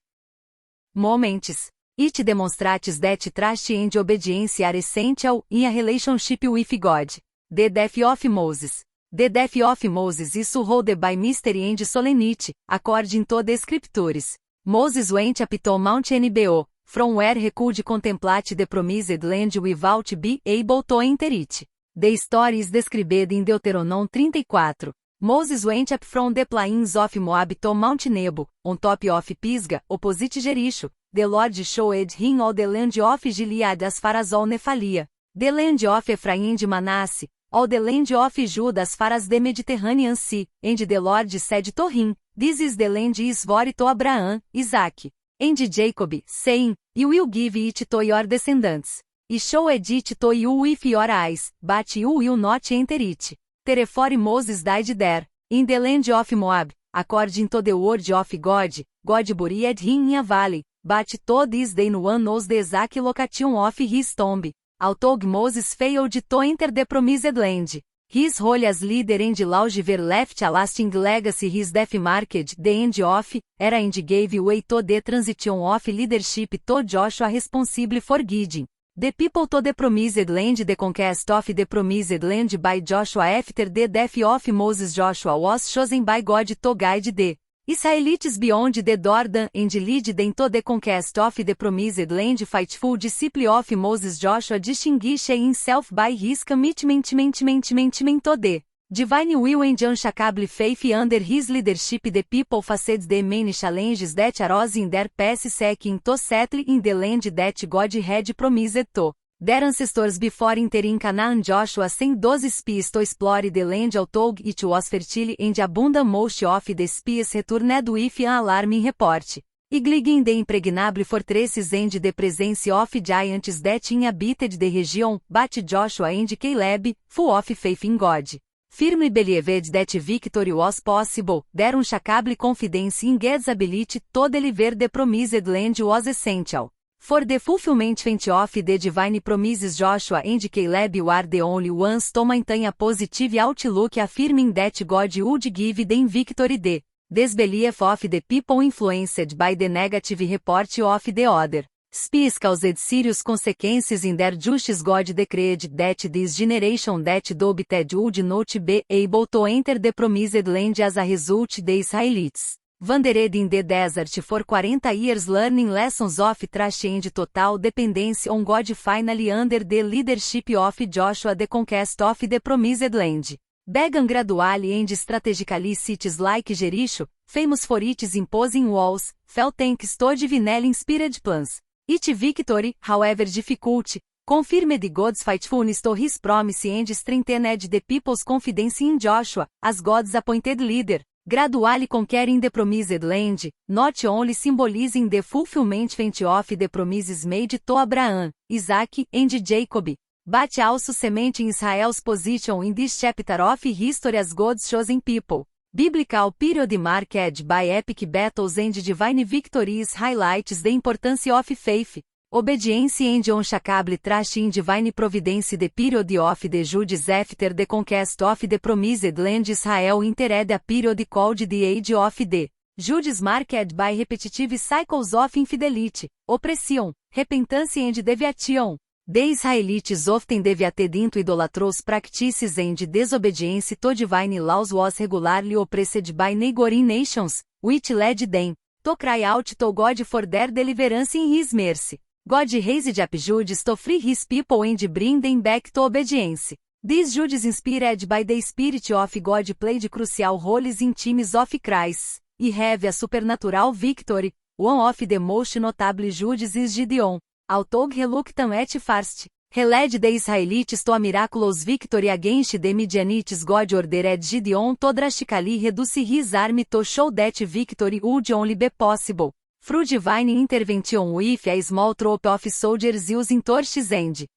moments. It demonstrates that trust and obedience are essential in a relationship with God. The death of Moses. The death of Moses is surrounded by mystery and solemnity, according to the scriptures. Moses went up to Mount Nebo, from where he could contemplate the promised land without being able to enter it. The story is described in Deuteronomy 34. Moses went up from the plains of Moab to Mount Nebo, on top of Pisgah, opposite Jericho. The Lord showed him all the land of Gilead as far as all Nephalia, the land of Ephraim and Manasseh, all the land of Judah as far as the Mediterranean Sea, and the Lord said to him, This is the land I swore to Abraham, Isaac, and Jacob, saying, You will give it to your descendants. I showed it to you with your eyes, but you will not enter it. Therefore Moses died there, in the land of Moab, according to the word of God. God buried him in a valley, but to this day no one knows the exact location of his tomb. Although Moses failed to enter the promised land, his role as leader and lawgiver left a lasting legacy. His death marked the end of era and gave way to the transition of leadership to Joshua responsible for guiding The people to the promised land. The conquest of the promised land by Joshua after the death of Moses. Joshua was chosen by God to guide the Israelites beyond the Jordan and lead them to the conquest of the promised land. Faithful disciple of Moses. Joshua distinguished himself by his commitment to the divine will and unshakable faith under his leadership. The people faced the many challenges that arose in their path, seeking to settle in the land that God had promised to their ancestors before entering Canaan. Joshua sent 12 spies to explore the land. Although it was fertile and abundant, most of the spies returned with an alarming report, ignoring the impregnable fortresses and the presence of giants that inhabited the region. But Joshua and Caleb, full of faith in God, firmly believed that victory was possible. Their unshakable confidence in God's ability to deliver the promised land was essential for the fulfillment of the divine promises. Joshua and Caleb were the only ones to maintain a positive outlook, affirming that God would give them victory. The disbelief of the people, influenced by the negative report of the other spies, caused serious consequences in their justice. God decreed that this generation that doubted would not be able to enter the promised land. As a result, the Israelites wandered in the desert for 40 years, learning lessons of trust and total dependence on God. Finally, under the leadership of Joshua, the conquest of the promised land began gradually and strategically. Cities like Jericho, famous for its imposing walls, fell thanks to divinely inspired plans. Its victory, however difficult, confirmed God's faithfulness to his promise and strengthened the people's confidence in Joshua, as God's appointed leader. Gradually conquering the promised land, not only symbolizing the fulfillment of the promises made to Abraham, Isaac, and Jacob, but also cementing Israel's position in this chapter of history as God's chosen people. Biblical period marked by epic battles and divine victories highlights the importance of faith, obedience and unshakable trust in divine providence. The period of the Judges after the conquest of the promised land. Israel entered a period called the Age of the Judges, marked by repetitive cycles of infidelity, oppression, repentance and deviation. The Israelites often deviated into idolatrous practices and disobedience to divine laws was regularly oppressed by neighboring nations, which led them to cry out to God for their deliverance in his mercy. God raised up Judges to free his people and bring them back to obedience. These Judges, inspired by the Spirit of God, played crucial roles in times of crisis, and have a supernatural victory. One of the most notable Judges is Gideon. Although reluctant at first, he led the Israelites to a miraculous victory against the Midianites. God ordered Gideon to drastically reduce his army to show that victory would only be possible through divine intervention with a small troop of soldiers using torches and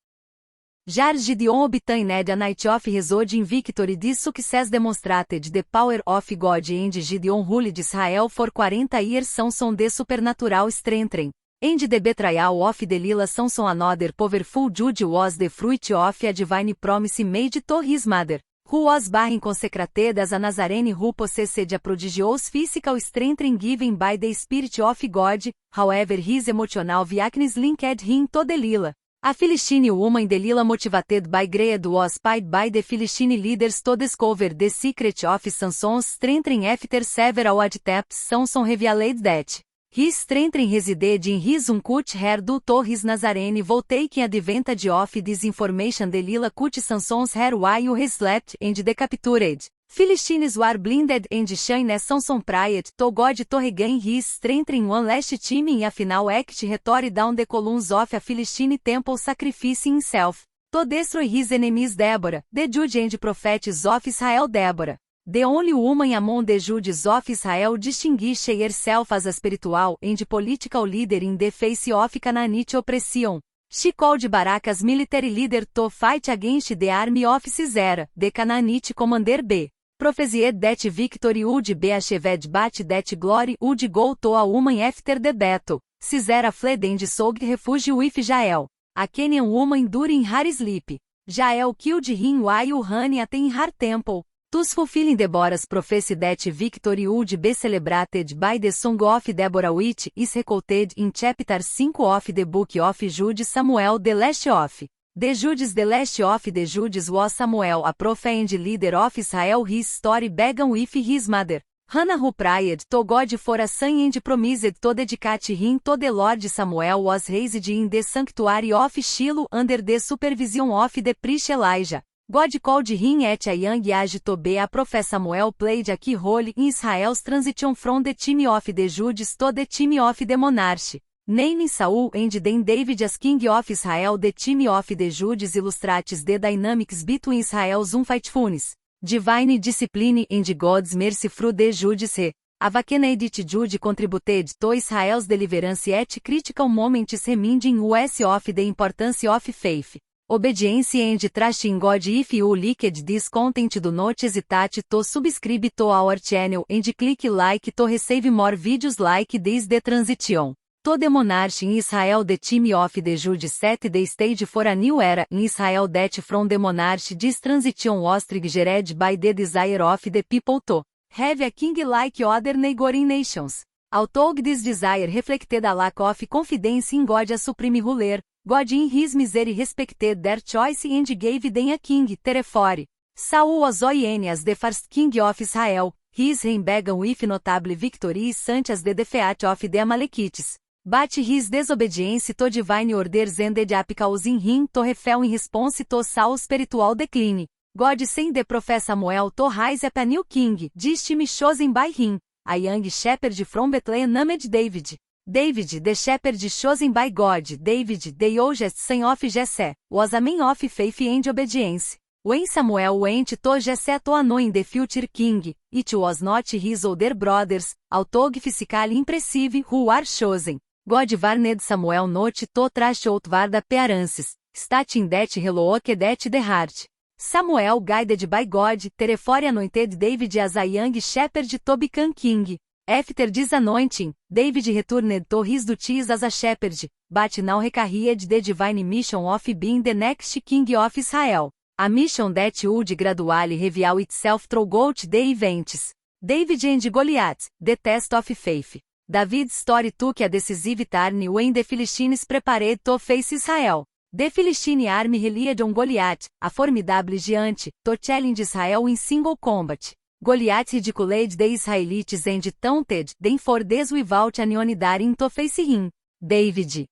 jars. Gideon obtained a night of resolute victory. This success demonstrated the power of God, and Gideon ruled Israel for 40 years. Samson, the supernatural strength and the betrayal of Delilah. Samson, another powerful judge, was the fruit of a divine promise made to his mother, who was barren, consecrated as a Nazarene, who possessed a prodigious physical strength given by the Spirit of God. However, his emotional weakness linked him to Delilah, a Philistine woman. Delilah, motivated by greed, was paid by the Philistine leaders to discover the secret of Samson's strength. After several attempts, Samson revealed that his strength resided in his uncut hair due to his Nazarene vow. Taking advantage of this information, Delilah cut Samson's hair while he slept, and decapitated Philistines were blinded and shamed. As Samson prayed to God to regain his strength in one last time, in a final act, he tore down the columns of a Philistine temple, sacrificing himself to destroy his enemies. Deborah, the judge and prophetess of Israel. Deborah, the only woman among the judges of Israel, distinguished herself as a spiritual and political leader in the face of Canaanite oppression. She called Barak as military leader to fight against the army of Sisera, the Canaanite commander. Prophesied that victory would be achieved, but that glory would go to a woman after the battle. Sisera fled and sought refuge with Jael, a Kenyan woman, during her sleep. Jael killed him while running at in her temple. Thus fulfilling Deborah's prophecy that victory would be celebrated by the song of Deborah which is recorded in chapter 5 of the book of Jude Samuel the last of the Judes. The last of the Judes was Samuel, a prophet and leader of Israel. His story began with his mother, Hannah, who prayed to God for a son and promised to dedicate him to the Lord. Samuel was raised in the sanctuary of Shiloh under the supervision of the priest Elijah. God called him at a young age to be a prophet. Samuel played a key role in Israel's transition from the time of the Judes to the time of the monarchy. Naming Saul and then David as king of Israel. The time of the Judes illustrates the dynamics between Israel's unfaithfulness, divine discipline and God's mercy through the Judes. Awakened Jude contributed to Israel's deliverance at critical moments, reminding us of the importance of faith, obedience and trust in God. If you liked this content, do not hesitate to subscribe to our channel and click like to receive more videos like this. The transition to the monarchy in Israel. The time of the Judes set the stage for a new era in Israel that from the monarchy. This transition was triggered by the desire of the people to have a king like other neighboring nations. Although this desire reflected a lack of confidence in God as supreme ruler, God in his misery respected their choice and gave them a king. Therefore, Saul was ordained as the first king of Israel. His reign began with notable victories such as the defeat of the Amalekites, but his disobedience to divine orders ended up causing him to rebel in response to Saul's spiritual decline. God sent the prophet Samuel to rise up a new king, this time chosen by him, a young shepherd from Bethlehem named David. David, the shepherd chosen by God. David, the youngest son of Jesse, was a man of faith and obedience. When Samuel went to Jesse to anoint the future king, it was not his older brothers, although physically impressive, who were chosen. God warned Samuel not to trust outward appearances, stating that he looked at the heart. Samuel, guided by God, therefore anointed David as a young shepherd to become king. After this anointing, David returned to his duties as a shepherd, but now carried the divine mission of being the next king of Israel, a mission that would gradually reveal itself throughout the events. David and Goliath, the test of faith. David's story took a decisive turn when the Philistines prepared to face Israel. The Philistine army relied on Goliath, a formidable giant, to challenge Israel in single combat. Goliath ridiculed the Israelites and taunted them for this without anyone daring to face him. David,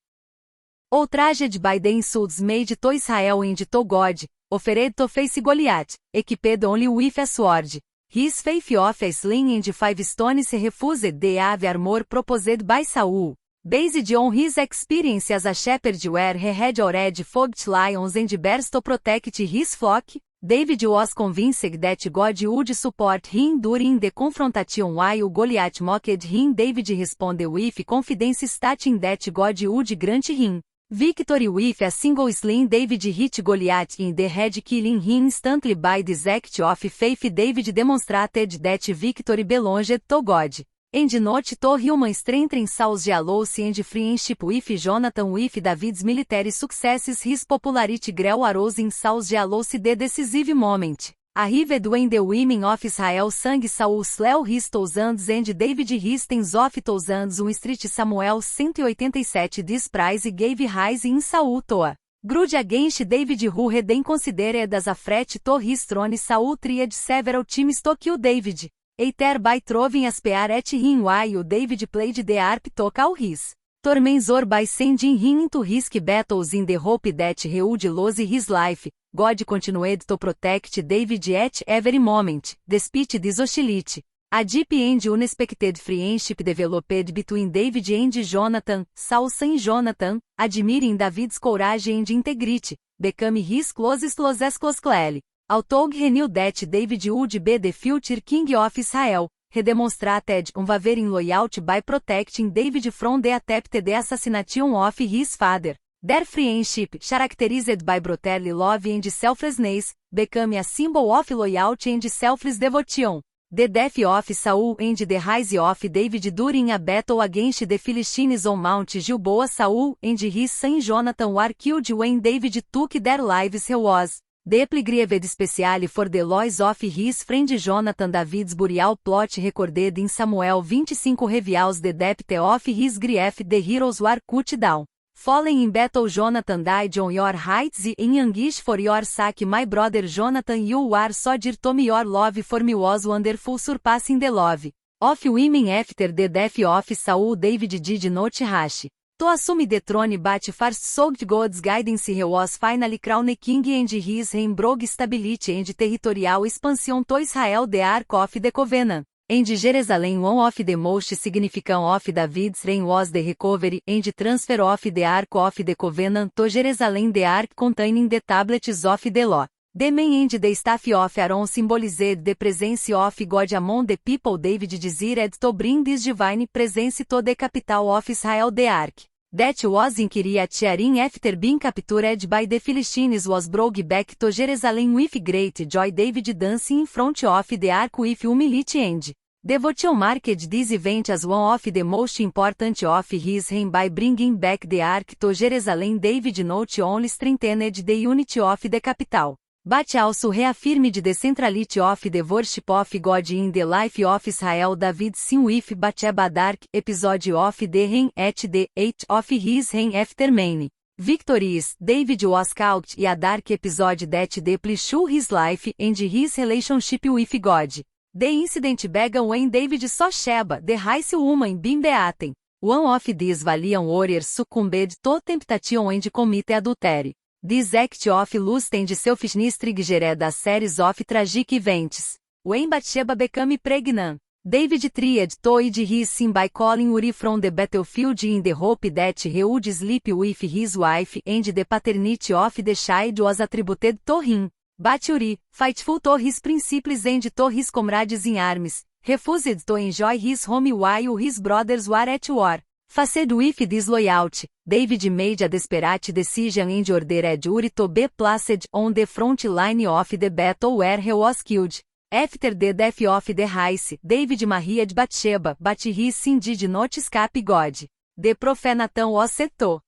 outraged by the insults made to Israel and to God, offered to face Goliath, equipped only with a sword. His faith of a sling and 5 stones refused the heavy armor proposed by Saul. Based on his experience as a shepherd where he had already fought lions and bears to protect his flock, David was convinced that God would support him during the confrontation while Goliath mocked him. David responded with confidence, stating that God would grant him victory with a single sling. David hit Goliath in the head, killing him instantly. By this act of faith, David demonstrated that victory belonged to God, and not to human strength. In Saul's jealousy and friendship with Jonathan. With David's military successes, his popularity grew. Arose in Saul's jealousy the decisive moment arrived when the women of Israel sang Saul slew his thousands and David his tens of thousands. Street Samuel 187. This praise gave rise in Saul to a grudge against David, who he then considered as a threat to his throne. Saul tried several times to kill David, thereby throwing a spear at him while David played the harp to call his torments, or by sending him into risky battles in the hope that he would lose his life. God continued to protect David at every moment, despite this hostility. A deep and unexpected friendship developed between David and Jonathan. Saul son Jonathan, admiring David's courage and integrity, became his closest close. Although he knew that David would be the future king of Israel, he demonstrated unwavering loyalty by protecting David from the attempted assassination of his father. Their friendship, characterized by brotherly love and selflessness, became a symbol of loyalty and selfless devotion. The death of Saul and the rise of David during a battle against the Philistines on Mount Gilboa. Saul and his son Jonathan were killed when David took their lives. He was Deeply grieved specially for the loss of his friend Jonathan David's burial plot recorded in Samuel 25 reveals the depth of his grief the heroes were cut down. Fallen in battle Jonathan died on your heights in anguish for your sake my brother Jonathan you were so dear to me your love for me was wonderful surpassing the love of women after the death of Saul David did not rush to assume the throne but first sought God's guidance he was finally crowned king and his reign brought stability and territorial expansion to Israel the Ark of the Covenant. And Jerusalem one of the most significant of David's reign was the recovery and transfer of the Ark of the Covenant to Jerusalem the Ark containing the tablets of the law. The men and the staff of Aaron symbolized the presence of God among the people David desired to bring this divine presence to the capital of Israel the Ark. That was in Kiriat Jearim after being captured by the Philistines was brought back to Jerusalem with great joy David dancing in front of the Ark with humility and devotion marked this event as one of the most important of his reign by bringing back the Ark to Jerusalem David not only strengthened the unity of the capital, but also reaffirmed the centrality of the worship of God in the life of Israel David's sin with Bathsheba Dark episode of the reign at the height of his reign after many victories David was caught in a dark episode that deeply shook his life and his relationship with God. The incident began when David saw Sheba the Rice woman being beaten. One of these valiant warriors succumbed to temptation and committed adultery. This act of lust and selfishness triggered a series of tragic events. When Bathsheba became pregnant, David tried to hide his sin by calling Uri from the battlefield in the hope that he would sleep with his wife and the paternity of the child was attributed to him. But Uri, faithful to his principles and to his comrades in arms, refused to enjoy his home while his brothers were at war. Faced with disloyalty, David made a desperate decision and ordered Uri to be placed on the front line of the battle where he was killed. After the death of the Rice, David married Bathsheba, but his sin did not escape God. The prophet Nathan was sent to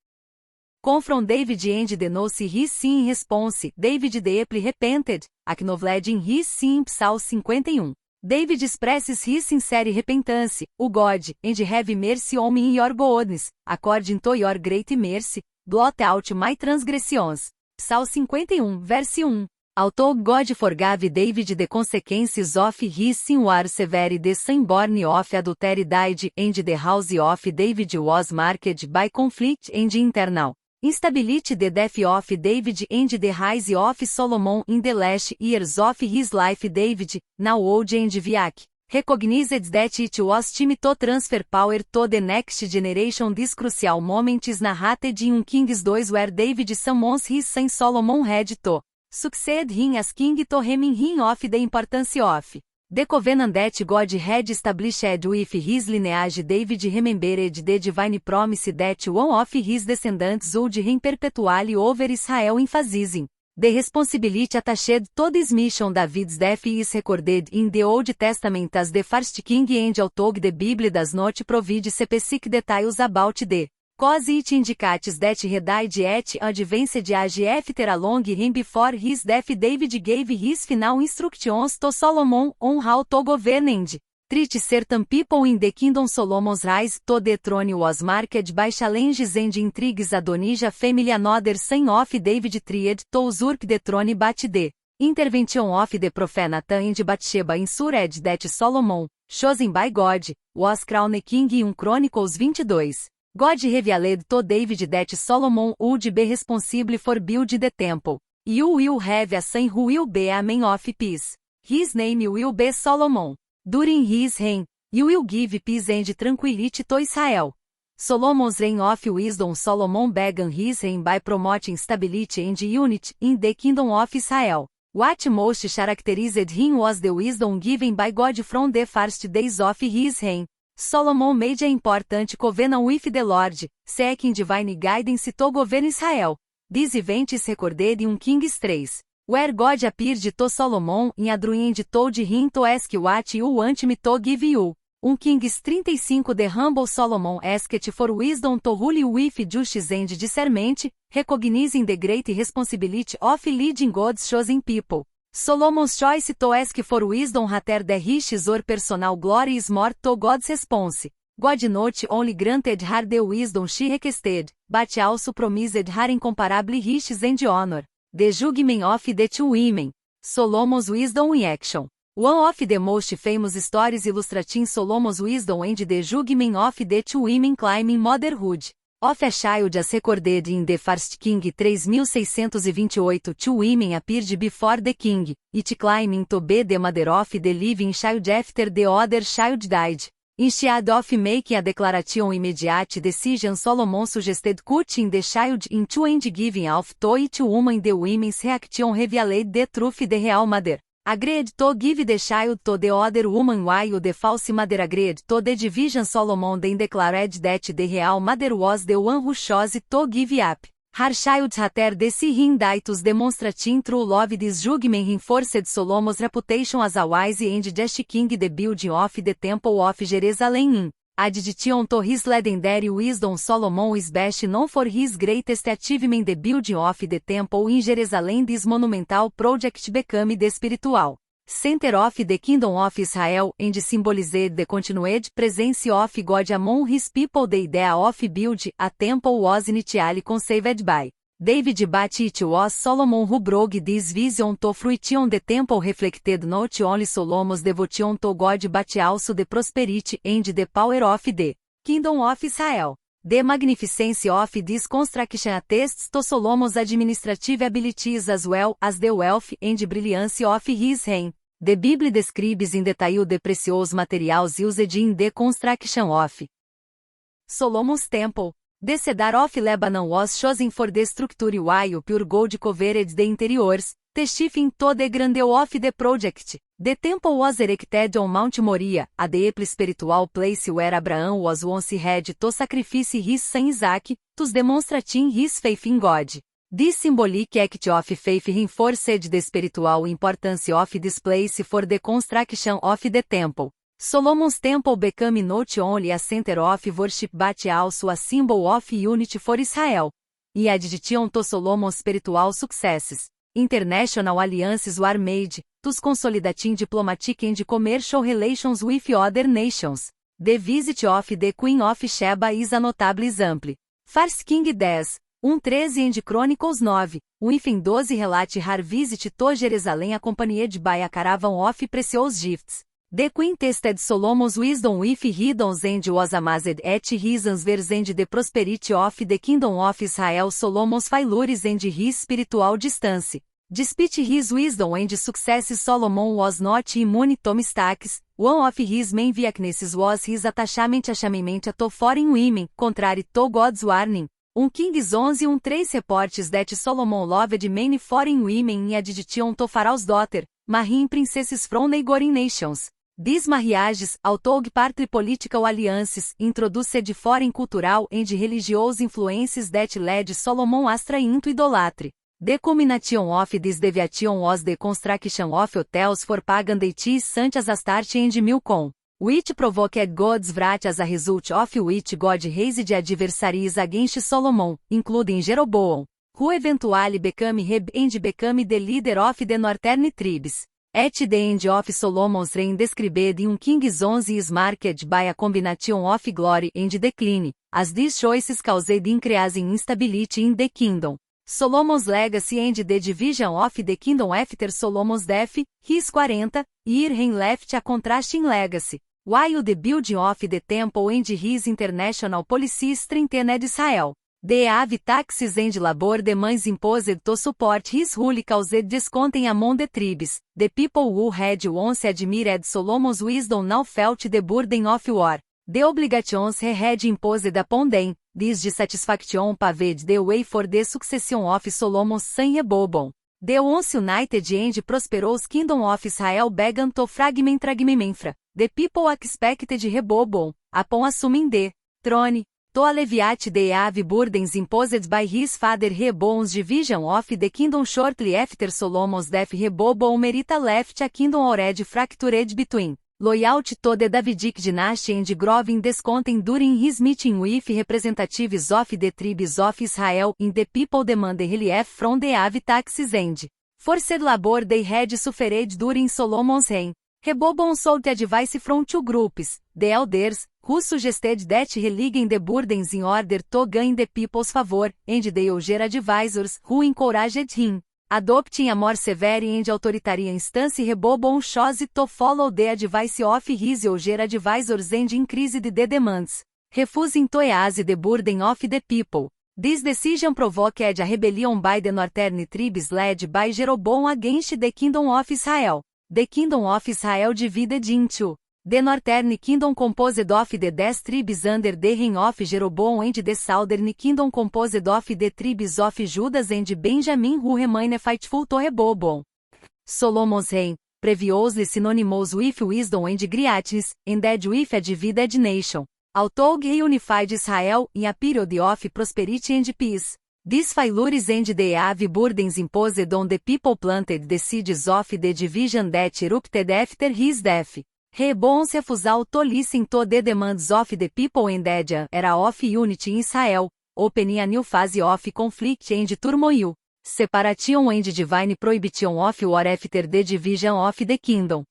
confront David and denounce his sin in response. David deeply repented, acknowledging his sin in Psalm 51. David expresses his sincere repentance, O God, and have mercy on me in your goodness, according to your great mercy, blot out my transgressions. Psalm 51, verse 1. Although God forgave David the consequences of his sin were severe the son born of adultery died and the house of David was marked by conflict and internal instability. The death of David and the rise of Solomon in the last years of his life. David, now old and weak, recognized that it was time to transfer power to the next generation. This crucial moment is narrated in 1 Kings 2 where David summons his son Solomon had to succeed him as king to remind him of the importance of the covenant that God had established with his lineage. David remembered the divine promise that one of his descendants would reign perpetually over Israel, emphasizing the responsibility attached to this mission. David's death is recorded in the Old Testament as the first king, and although the Bible does not provide specific details about the cause, it indicates that he died at advanced age after a long reign. Before his death, David gave his final instructions to Solomon on how to govern and treat certain people in the kingdom. Solomon's rise to the throne was marked by challenges and intrigues. Adonijah family, another son of David, tried to usurp the throne, but the intervention of the prophet Nathan and Bathsheba ensured that Solomon, chosen by God, was crowned king in 1 Chronicles 22. God revealed to David that Solomon would be responsible for building the temple. You will have a son who will be a man of peace. His name will be Solomon. During his reign, you will give peace and tranquility to Israel. Solomon's reign of wisdom. Solomon began his reign by promoting stability and unity in the kingdom of Israel. What most characterized him was the wisdom given by God from the first days of his reign. Solomon made an important covenant with the Lord, seeking divine guidance to govern Israel. This event is recorded in 1 Kings 3, where God appeared to Solomon in a dream and told him to ask what you want me to give you. Kings 35 The humble Solomon asked for wisdom to rule with justice and discernment, recognizing the great responsibility of leading God's chosen people. Solomon's choice to ask for wisdom rather than riches or personal glory is more to God's response. God not only granted her the wisdom she requested, but also promised her incomparable riches and honor. The judgment of the two women. Solomon's wisdom in action. One of the most famous stories illustrating Solomon's wisdom and the judgment of the two women climbing motherhood. Of a child as recorded in the First King 3628 two women appeared before the king, each claiming to be the mother of the living child after the other child died. Instead of making a declaration immediate decision, Solomon suggested cutting the child in two and giving off to each woman. The women's reaction revealed the truth. The real mother agreed to give the child to the other woman while the false mother agreed to the division. Solomon then declared that the real mother was the one who chose to give up her child rather than seeing Ditus demonstrating true love. This judgment reinforced Solomon's reputation as a wise and just king. The building of the Temple of Jerusalem in addition to his legendary wisdom, Solomon is best known for his greatest achievement, the building of the Temple in Jerusalem. This monumental project became the spiritual center of the Kingdom of Israel, and symbolized the continued presence of God among his people. The idea of building a temple was initially conceived by David, but it was Solomon who brought this vision to fruition. The temple reflected not only Solomon's devotion to God but also the prosperity and the power of the Kingdom of Israel. The magnificence of this construction attests to Solomon's administrative abilities as well as the wealth and brilliance of his reign. The Bible describes in detail the precious materials used in the construction of Solomon's temple. The cedar of Lebanon was chosen for the structure while pure gold covered the interiors, testifying to the grandeur of the project. The temple was erected on Mount Moriah, a deeply spiritual place where Abraham was once had to sacrifice his son Isaac, thus demonstrating his faith in God. This symbolic act of faith reinforced the spiritual importance of this place for the construction of the temple. Solomon's temple became not only a center of worship but also a symbol of unity for Israel. In addition to Solomon's spiritual successes, international alliances were made, thus consolidating diplomatic and commercial relations with other nations. The visit of the Queen of Sheba is a notable example. First King 10:13 and Chronicles 9:12 relate her visit to Jerusalem accompanied by a caravan of precious gifts. The queen tested Solomon's wisdom with riddles and was amazed at his answers and the prosperity of the Kingdom of Israel. Solomon's failures and his spiritual distance. Despite his wisdom and successes, Solomon was not immune to mistakes. One of his main weaknesses was his attachment to foreign women, contrary to God's warning. Kings 11:3 reports that Solomon loved many foreign women in addition to Pharaoh's daughter, marrying princesses from neighboring nations. These marriages, although partly political alliances, introduced foreign cultural and religious influences that led Solomon astray into idolatry. The culmination of this deviation was the construction of hotels for pagan deities such as Astarte and Milcom, which provoked God's wrath, as a result of which God raised adversaries against Solomon, including Jeroboam, who eventually became Reb and became the leader of the northern tribes. At the end of Solomon's reign, described in Kings 11, is marked by a combination of glory and decline, as these choices caused increasing instability in the kingdom. Solomon's legacy and the division of the kingdom after Solomon's death, his 40-year reign left a contrasting legacy. While the building of the temple and his international policy strengthened Israel, the heavy taxes and labor demands imposed to support his rule caused discontent among the tribes. The people who had once admired Solomon's wisdom now felt the burden of war. The obligations he had imposed upon them. This dissatisfaction paved the way for the succession of Solomon's son Rehoboam. The once united and prosperous kingdom of Israel began to fragment. The people expected Rehoboam, upon assuming the throne, to alleviate the heavy burdens imposed by his father Rehoboam's division of the kingdom. Shortly after Solomon's death, Rehoboam left a kingdom already fractured between Loyalty to the Davidic dynasty and growing discontent during his meeting with representatives of the tribes of Israel in the people demanded relief from the heavy taxes and forced labor they had suffered during Solomon's reign. Rehoboam sought advice from two groups, the elders, who suggested that he lighten the burdens in order to gain the people's favor, and the younger advisors, who encouraged him. Adopting a more severe and authoritarian stance, Rehoboam chose to follow the advice of his younger advisors and increased the demands, refusing to ease the burden of the people. This decision provoked a rebellion by the northern tribes led by Jeroboam against the kingdom of Israel. The kingdom of Israel divided into the northern kingdom composed of the 10 tribes under the reign of Jeroboam and the southern kingdom composed of the tribes of Judas and Benjamin who remained faithful to Rehoboam. Solomon's reign, previously synonymous with wisdom and greatness, ended with a divided nation. Although he unified Israel in a period of prosperity and peace, these failures and the heavy burdens imposed on the people planted the seeds of the division that erupted after his death. Rehoboam's refusal to listen to the demands of the people ended an era of unity in Israel, opening a new phase of conflict and turmoil, separation and divine prohibition of war after the division of the kingdom.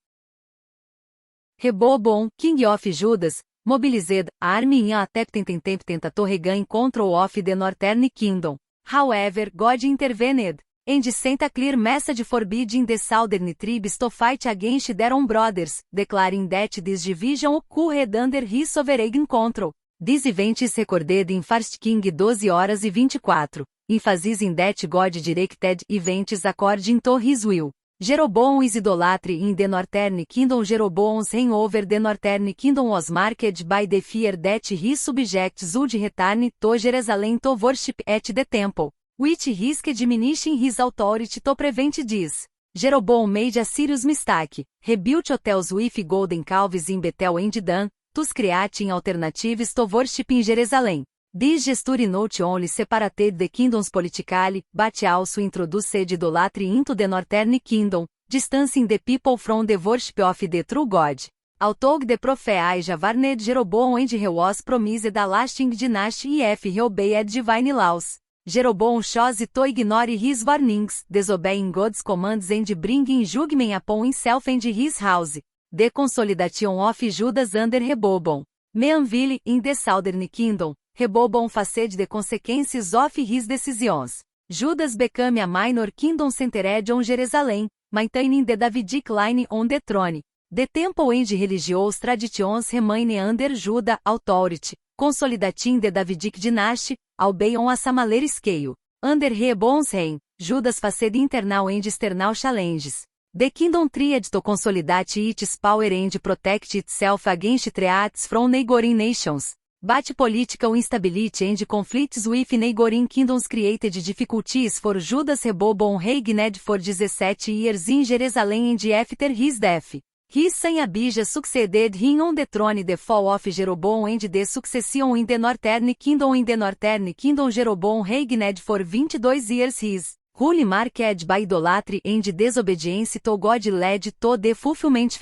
Rehoboam, king of Judas, mobilized an army in an attempt to regain control of the northern kingdom. However, God intervened, and sent a clear message forbidding the southern tribes to fight against their own brothers, declaring that this division occurred under his sovereign control. This event is recorded in 1 King 12:24, emphasizing that God directed events according to his will. Jeroboam's idolatry in the northern kingdom. Jeroboam's reign over the northern kingdom was marked by the fear that his subjects would return to Jerusalem to worship at the temple, which risked diminishing his authority to prevent this. Jeroboam made a serious mistake, rebuilt hotels with golden calves in Bethel and Dan, thus creating alternatives to worship in Jerusalem. This gesture not only separated the kingdoms politically, but also introduced idolatry into the northern kingdom, distancing the people from the worship of the true God. Although the prophet Ahijah warned Jeroboam and he was promised a lasting dynasty if he obeyed divine laws, Jeroboam chose to ignore his warnings, disobeying God's commands and bringing judgment upon himself and his house. The consolidation of Judas under Rehoboam. Meanwhile, in the southern kingdom, Rehoboam faced the consequences of his decisions. Judas became a minor kingdom centered on Jerusalem, maintaining the Davidic line on the throne. The temple and religious traditions remained under Judah authority, consolidating the Davidic dynasty, albeit on a smaller scale. Under Rehoboam's reign, Judas faced internal and external challenges. The kingdom tried to consolidate its power and protect itself against threats from neighboring nations. But political instability and conflicts with neighboring kingdoms created difficulties for Judas. Rehoboam reigned for 17 years in Jerusalem and after his death, his son Abijah succeeded him on the throne. The fall of Jeroboam and the succession in the northern kingdom. In the northern kingdom, Jeroboam reigned for 22 years. His rule marked by idolatry and disobedience to God led to the fulfillment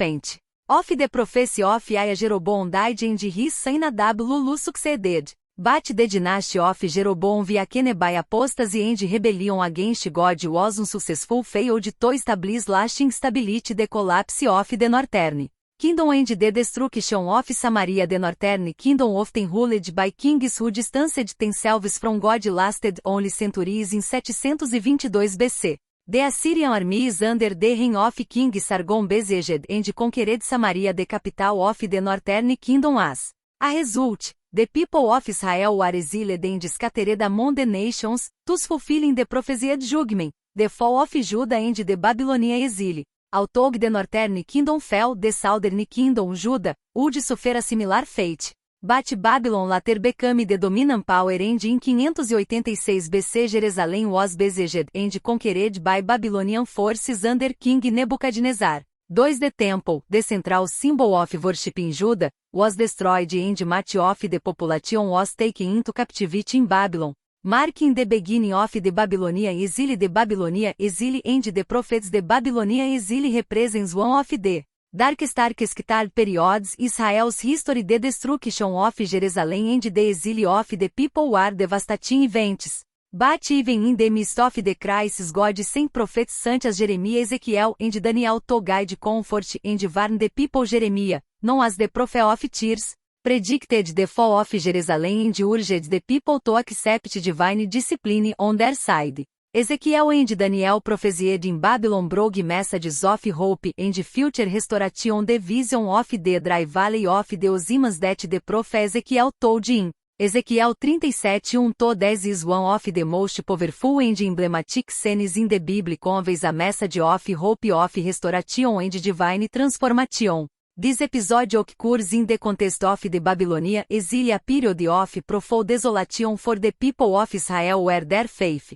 of the prophecy of Ahijah. Jeroboam died and his son Nadab succeeded. But the dynasty of Jeroboam weakened by apostasy and rebellion against God was unsuccessful, failed to establish lasting stability. The collapse of the northern kingdom and the destruction of Samaria. The northern kingdom, often ruled by kings who distanced themselves from God, lasted only centuries. In 722 BC, the Assyrian armies under the reign of King Sargon besieged and conquered Samaria, the capital of the northern kingdom. As a result, the people of Israel were exiled and scattered among the nations, thus fulfilling the prophesied judgment, the fall of Judah and the Babylonian exile. Although the northern kingdom fell, the southern kingdom, Judah, would suffer a similar fate. But Babylon later became the dominant power and in 586 BC Jerusalem was besieged and conquered by Babylonian forces under King Nebuchadnezzar. 2. The temple, the central symbol of worship in Judah, was destroyed and much of the population was taken into captivity in Babylon, marking the beginning of the Babylonian exile. The Babylonian exile and the prophets. The Babylonian exile represents one of the Darkstar Kesktar Periods Israel's History The Destruction of Jerusalem and the Exile of the People Are Devastating Events. But even in the midst of the crisis God sent prophets such as Jeremiah, Ezekiel and Daniel to guide, comfort and warn the people. Jeremiah, known as the prophet of tears, predicted the fall of Jerusalem and urged the people to accept divine discipline on their side. Ezekiel and Daniel prophesied in Babylon brought messages of hope and future restoration. The vision of the dry valley of the Ozimas that the prophet Ezekiel told in Ezequiel 37:1-10 is one of the most powerful and emblematic scenes in the Bible, conveys a message of hope, of restoration and divine transformation. This episode occurs in the context of the Babylonian exile, a period of profound desolation for the people of Israel where their faith,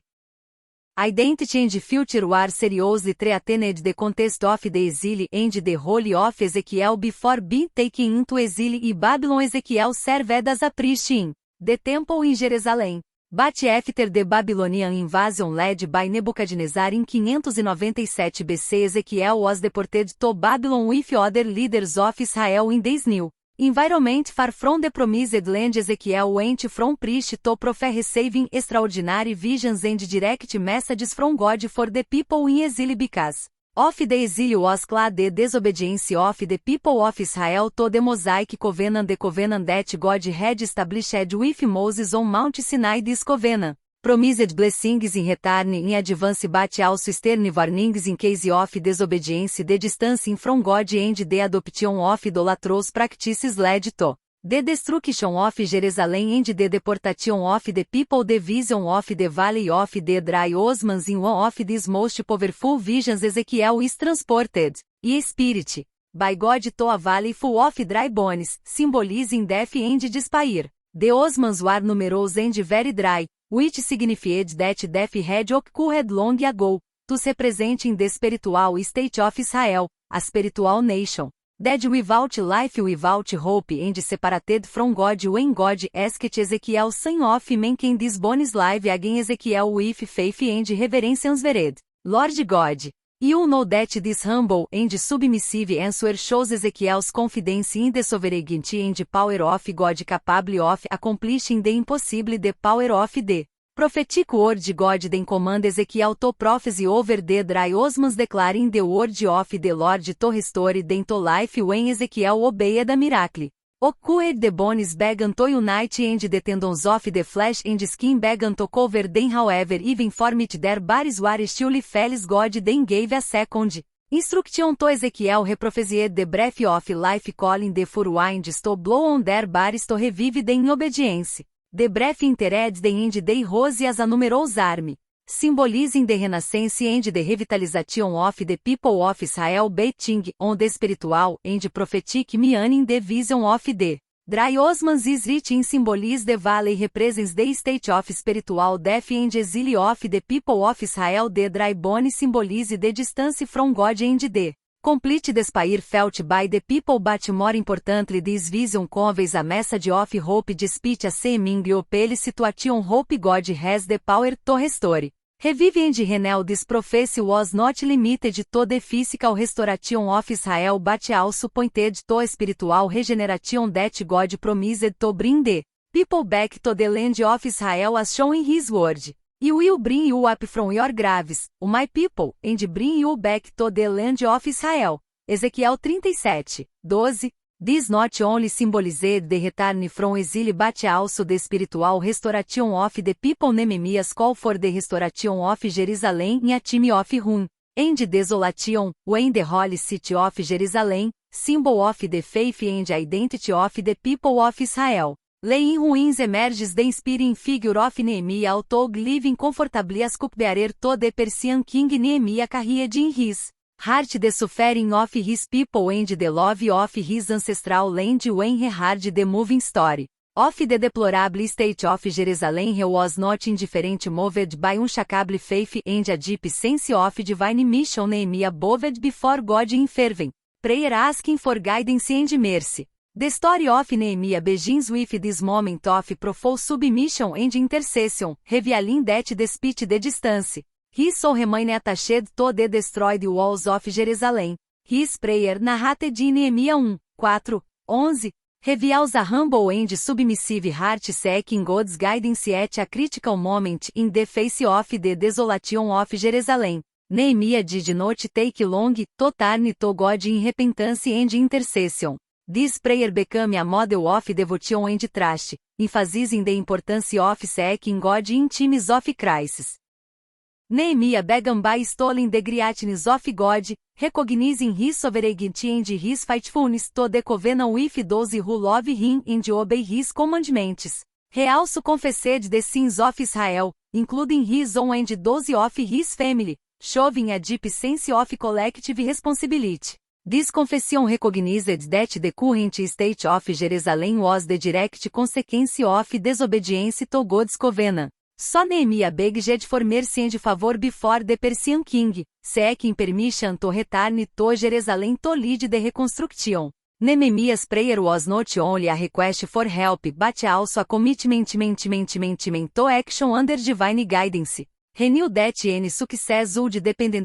identity and future were seriously threatened. The context of the exile and the role of Ezekiel before being taken into exile in Babylon. Ezekiel served as a priest in the temple in Jerusalem. But after the Babylonian invasion led by Nebuchadnezzar in 597 BC, Ezekiel was deported to Babylon with other leaders of Israel in this new environment far from the promised land. Ezekiel went from priest to prophet, receiving extraordinary visions and direct messages from God for the people in exile. Because of the exile was clear the disobedience of the people of Israel to the Mosaic covenant, the covenant that God had established with Moses on Mount Sinai. This covenant promised blessings in return in advance, but also stern warnings in case of disobedience. The distancing from God and the adoption of idolatrous practices led to the destruction of Jerusalem and the deportation of the people. The vision of the valley of the dry Osmans in one of these most powerful visions. Ezekiel is transported in spirit by God to a valley full of dry bones, symbolizing death and despair. The Osmans were numerous and very dry, which signified that death had occurred long ago, thus representing the spiritual state of Israel, a spiritual nation, dead without life, without hope and separated from God. When God asked Ezekiel, son of man, can these bones live again? Ezekiel with faith and reverence answered, Lord God, you know that this humble and submissive answer shows Ezekiel's confidence in the sovereignty and power of God, capable of accomplishing the impossible. The power of the prophetic word God then command Ezekiel to prophesy over the dry Osmans, declaring the word of the Lord to restore them to life. When Ezekiel obeyed the miracle, occurred the bones began to unite and the tendons of the flesh and skin began to cover them. However, even formed their bodies were still fellows. God then gave a second instruction to Ezekiel, reprophesied the breath of life, calling the four winds to blow on their bodies to revive them in obedience. The breath entered them and they rose as a numerous army, symbolizing the renaissance and the revitalization of the people of Israel, betting on the spiritual and prophetic meaning. The vision of the dry Osmans is rich in symbolism. The valley represents the state of spiritual death and exile of the people of Israel. The dry bones symbolize the distance from God and the complete despair felt by the people. But more importantly, this vision conveys a message of hope despite a seeming hopeless situation. Hope God has the power to restore, revive and renew. This prophecy was not limited to the physical restoration of Israel but also pointed to spiritual regeneration that God promised to bring the people back to the land of Israel as shown in His word. I will bring you up from your graves, O my people, and bring you back to the land of Israel. Ezequiel 37:12. This not only symbolized the return from exile but also the spiritual restoration of the people. Nehemiah's call for the restoration of Jerusalem in a time of ruin and desolation, when the holy city of Jerusalem, symbol of the faith and identity of the people of Israel, lay in ruins, emerges the inspiring figure of Nehemiah, although living comfortably as cupbearer to the Persian king. Nehemiah carried in his heart the suffering of his people and the love of his ancestral land. When he heard the moving story of the deplorable state of Jerusalem, he was not indifferent, moved by unshakable faith and a deep sense of divine mission. Nehemiah bowed before God in fervent prayer, asking for guidance and mercy. The story of Nehemiah begins with this moment of profound submission and intercession, revealing that despite the distance, he so remained attached to the destroyed walls of Jerusalem. His prayer narrated in Nehemiah 1, 4, 11. Reveals a humble and submissive heart seeking God's guidance at a critical moment in the face of the desolation of Jerusalem. Nehemiah did not take long to turn to God in repentance and intercession. This prayer became a model of devotion and trust, emphasizing the importance of seeking God in times of crisis. Nehemiah began by extolling the greatness of God, recognizing His sovereignty and His faithfulness to the covenant with those who love Him and obey His commandments. He also confessed the sins of Israel, including his own and those of his family, showing a deep sense of collective responsibility. This confession recognized that the current state of Jerusalem was the direct consequence of disobedience to God's covenant. So Nehemiah begged for mercy and favor before the Persian king, seeking permission to return to Jerusalem to lead the reconstruction. Nehemiah's prayer was not only a request for help but also a commitment to action under divine guidance. He knew that any success would depend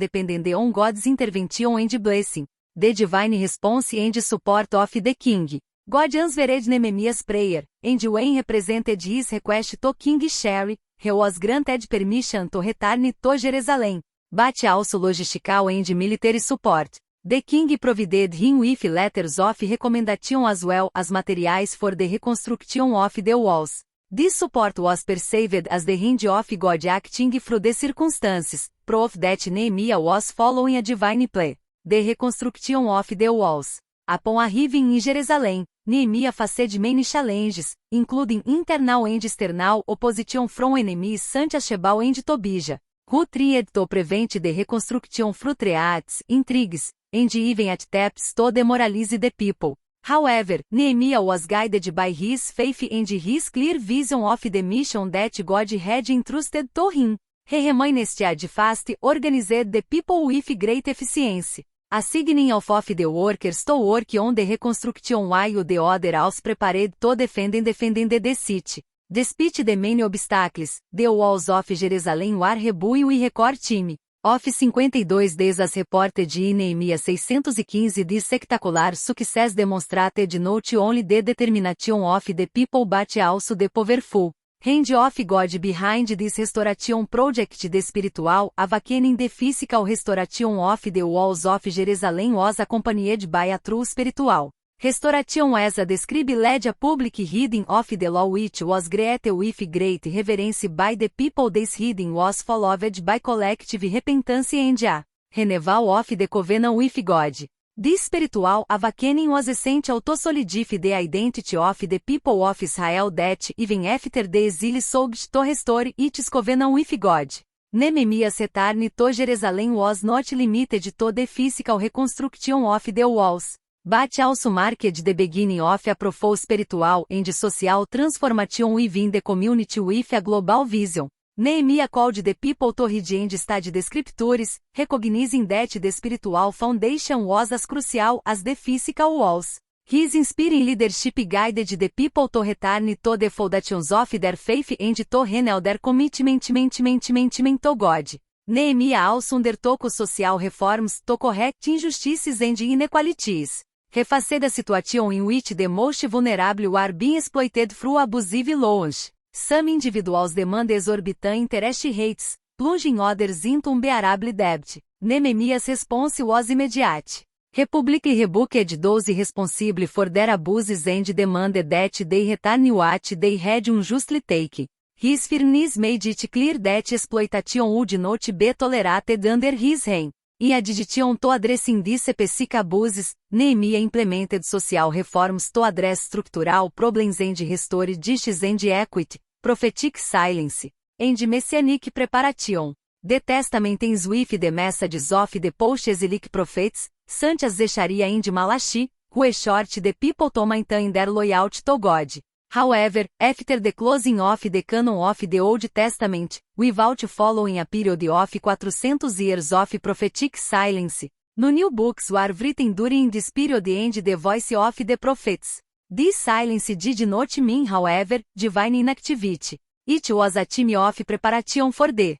on God's intervention and blessing, the divine response and support of the king. God answered Nehemiah's prayer, and when he presented his request to King Sherry, he was granted permission to return to Jerusalem, but also logistical and military support. The king provided him with letters of recommendation as well as materials for the reconstruction of the walls. This support was perceived as the hand of God acting through the circumstances, proof that Nehemiah was following a divine plan. The reconstruction of the walls. Upon arriving in Jerusalem, Nehemiah faced many challenges, including internal and external opposition from enemies such as Shebal and Tobijah, who tried to prevent the reconstruction through threats, intrigues, and even attempts to demoralize the people. However, Nehemiah was guided by his faith and his clear vision of the mission that God had entrusted to him. He remained steadfast, organized the people with great efficiency, assigning half of the workers to work on the reconstruction while the other also prepared to defend the city. Despite the many obstacles, the walls of Jerusalem were rebuilt with record time of 52 days as reported in Nehemiah 615. This spectacular success demonstrated not only the determination of the people but also the powerful hand of God behind this restoration project. The spiritual awakening, the physical restoration of the walls of Jerusalem was accompanied by a true spiritual restoration as a described led a public reading of the law which was greeted with great reverence by the people. This reading was followed by collective repentance and a renewal of the covenant with God. This spiritual awakening was essential to solidify the identity of the people of Israel that, even after the exile, sought to restore its covenant with God. Nehemiah's return to Jerusalem was not limited to the physical reconstruction of the walls, but also marked the beginning of a profound spiritual and social transformation within the community with a global vision. Nehemiah called the people to read and study the scriptures, recognizing that the spiritual foundation was as crucial as the physical walls. His inspiring leadership guided the people to return to the foundations of their faith and to renew their commitment to God. Nehemiah also undertook social reforms to correct injustices and inequalities. He faced a situation in which the most vulnerable were being exploited through abusive loans. Some individuals demanded exorbitant interest rates, plunging others into unbearable debt. Nehemiah's response was immediate. He publicly rebuked those responsible for their abuses and demanded that they return what they had unjustly taken. His firmness made it clear that exploitation would not be tolerated under his reign. In addition to addressing these specific abuses, Nehemiah implemented social reforms to address structural problems and restore justice and equity, prophetic silence, and messianic preparation. The Testament ends with the messages of the post-exilic prophets, such as Zechariah and Malachi, who exhort the people to maintain their loyalty to God. However, after the closing of the canon of the Old Testament, without following a period of 400 years of prophetic silence, no new books were written during this period and the voice of the prophets. This silence did not mean, however, divine inactivity. It was a time of preparation for the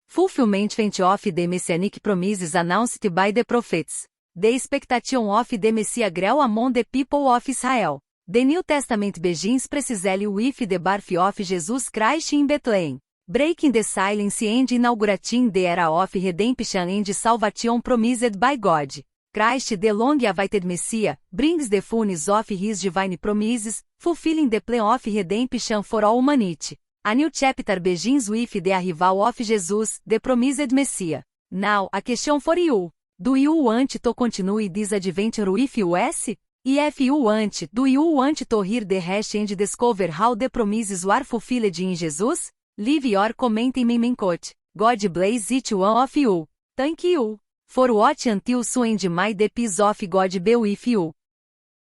fulfillment of the messianic promises announced by the prophets. The expectation of the Messiah grew among the people of Israel. The New Testament begins precisely with the birth of Jesus Christ in Bethlehem, breaking the silence and inaugurating the era of redemption and salvation promised by God. Christ, the long-awaited Messiah, brings the fullness of his divine promises, fulfilling the plan of redemption for all humanity. A new chapter begins with the arrival of Jesus, the promised Messiah. Now, a question for you. Do you want to continue this adventure with us? If you want, do you want to hear the rest and discover how the promises were fulfilled in Jesus? Leave your comment in my quote. God bless each one of you. Thank you for watching until soon and may the peace of God be with you.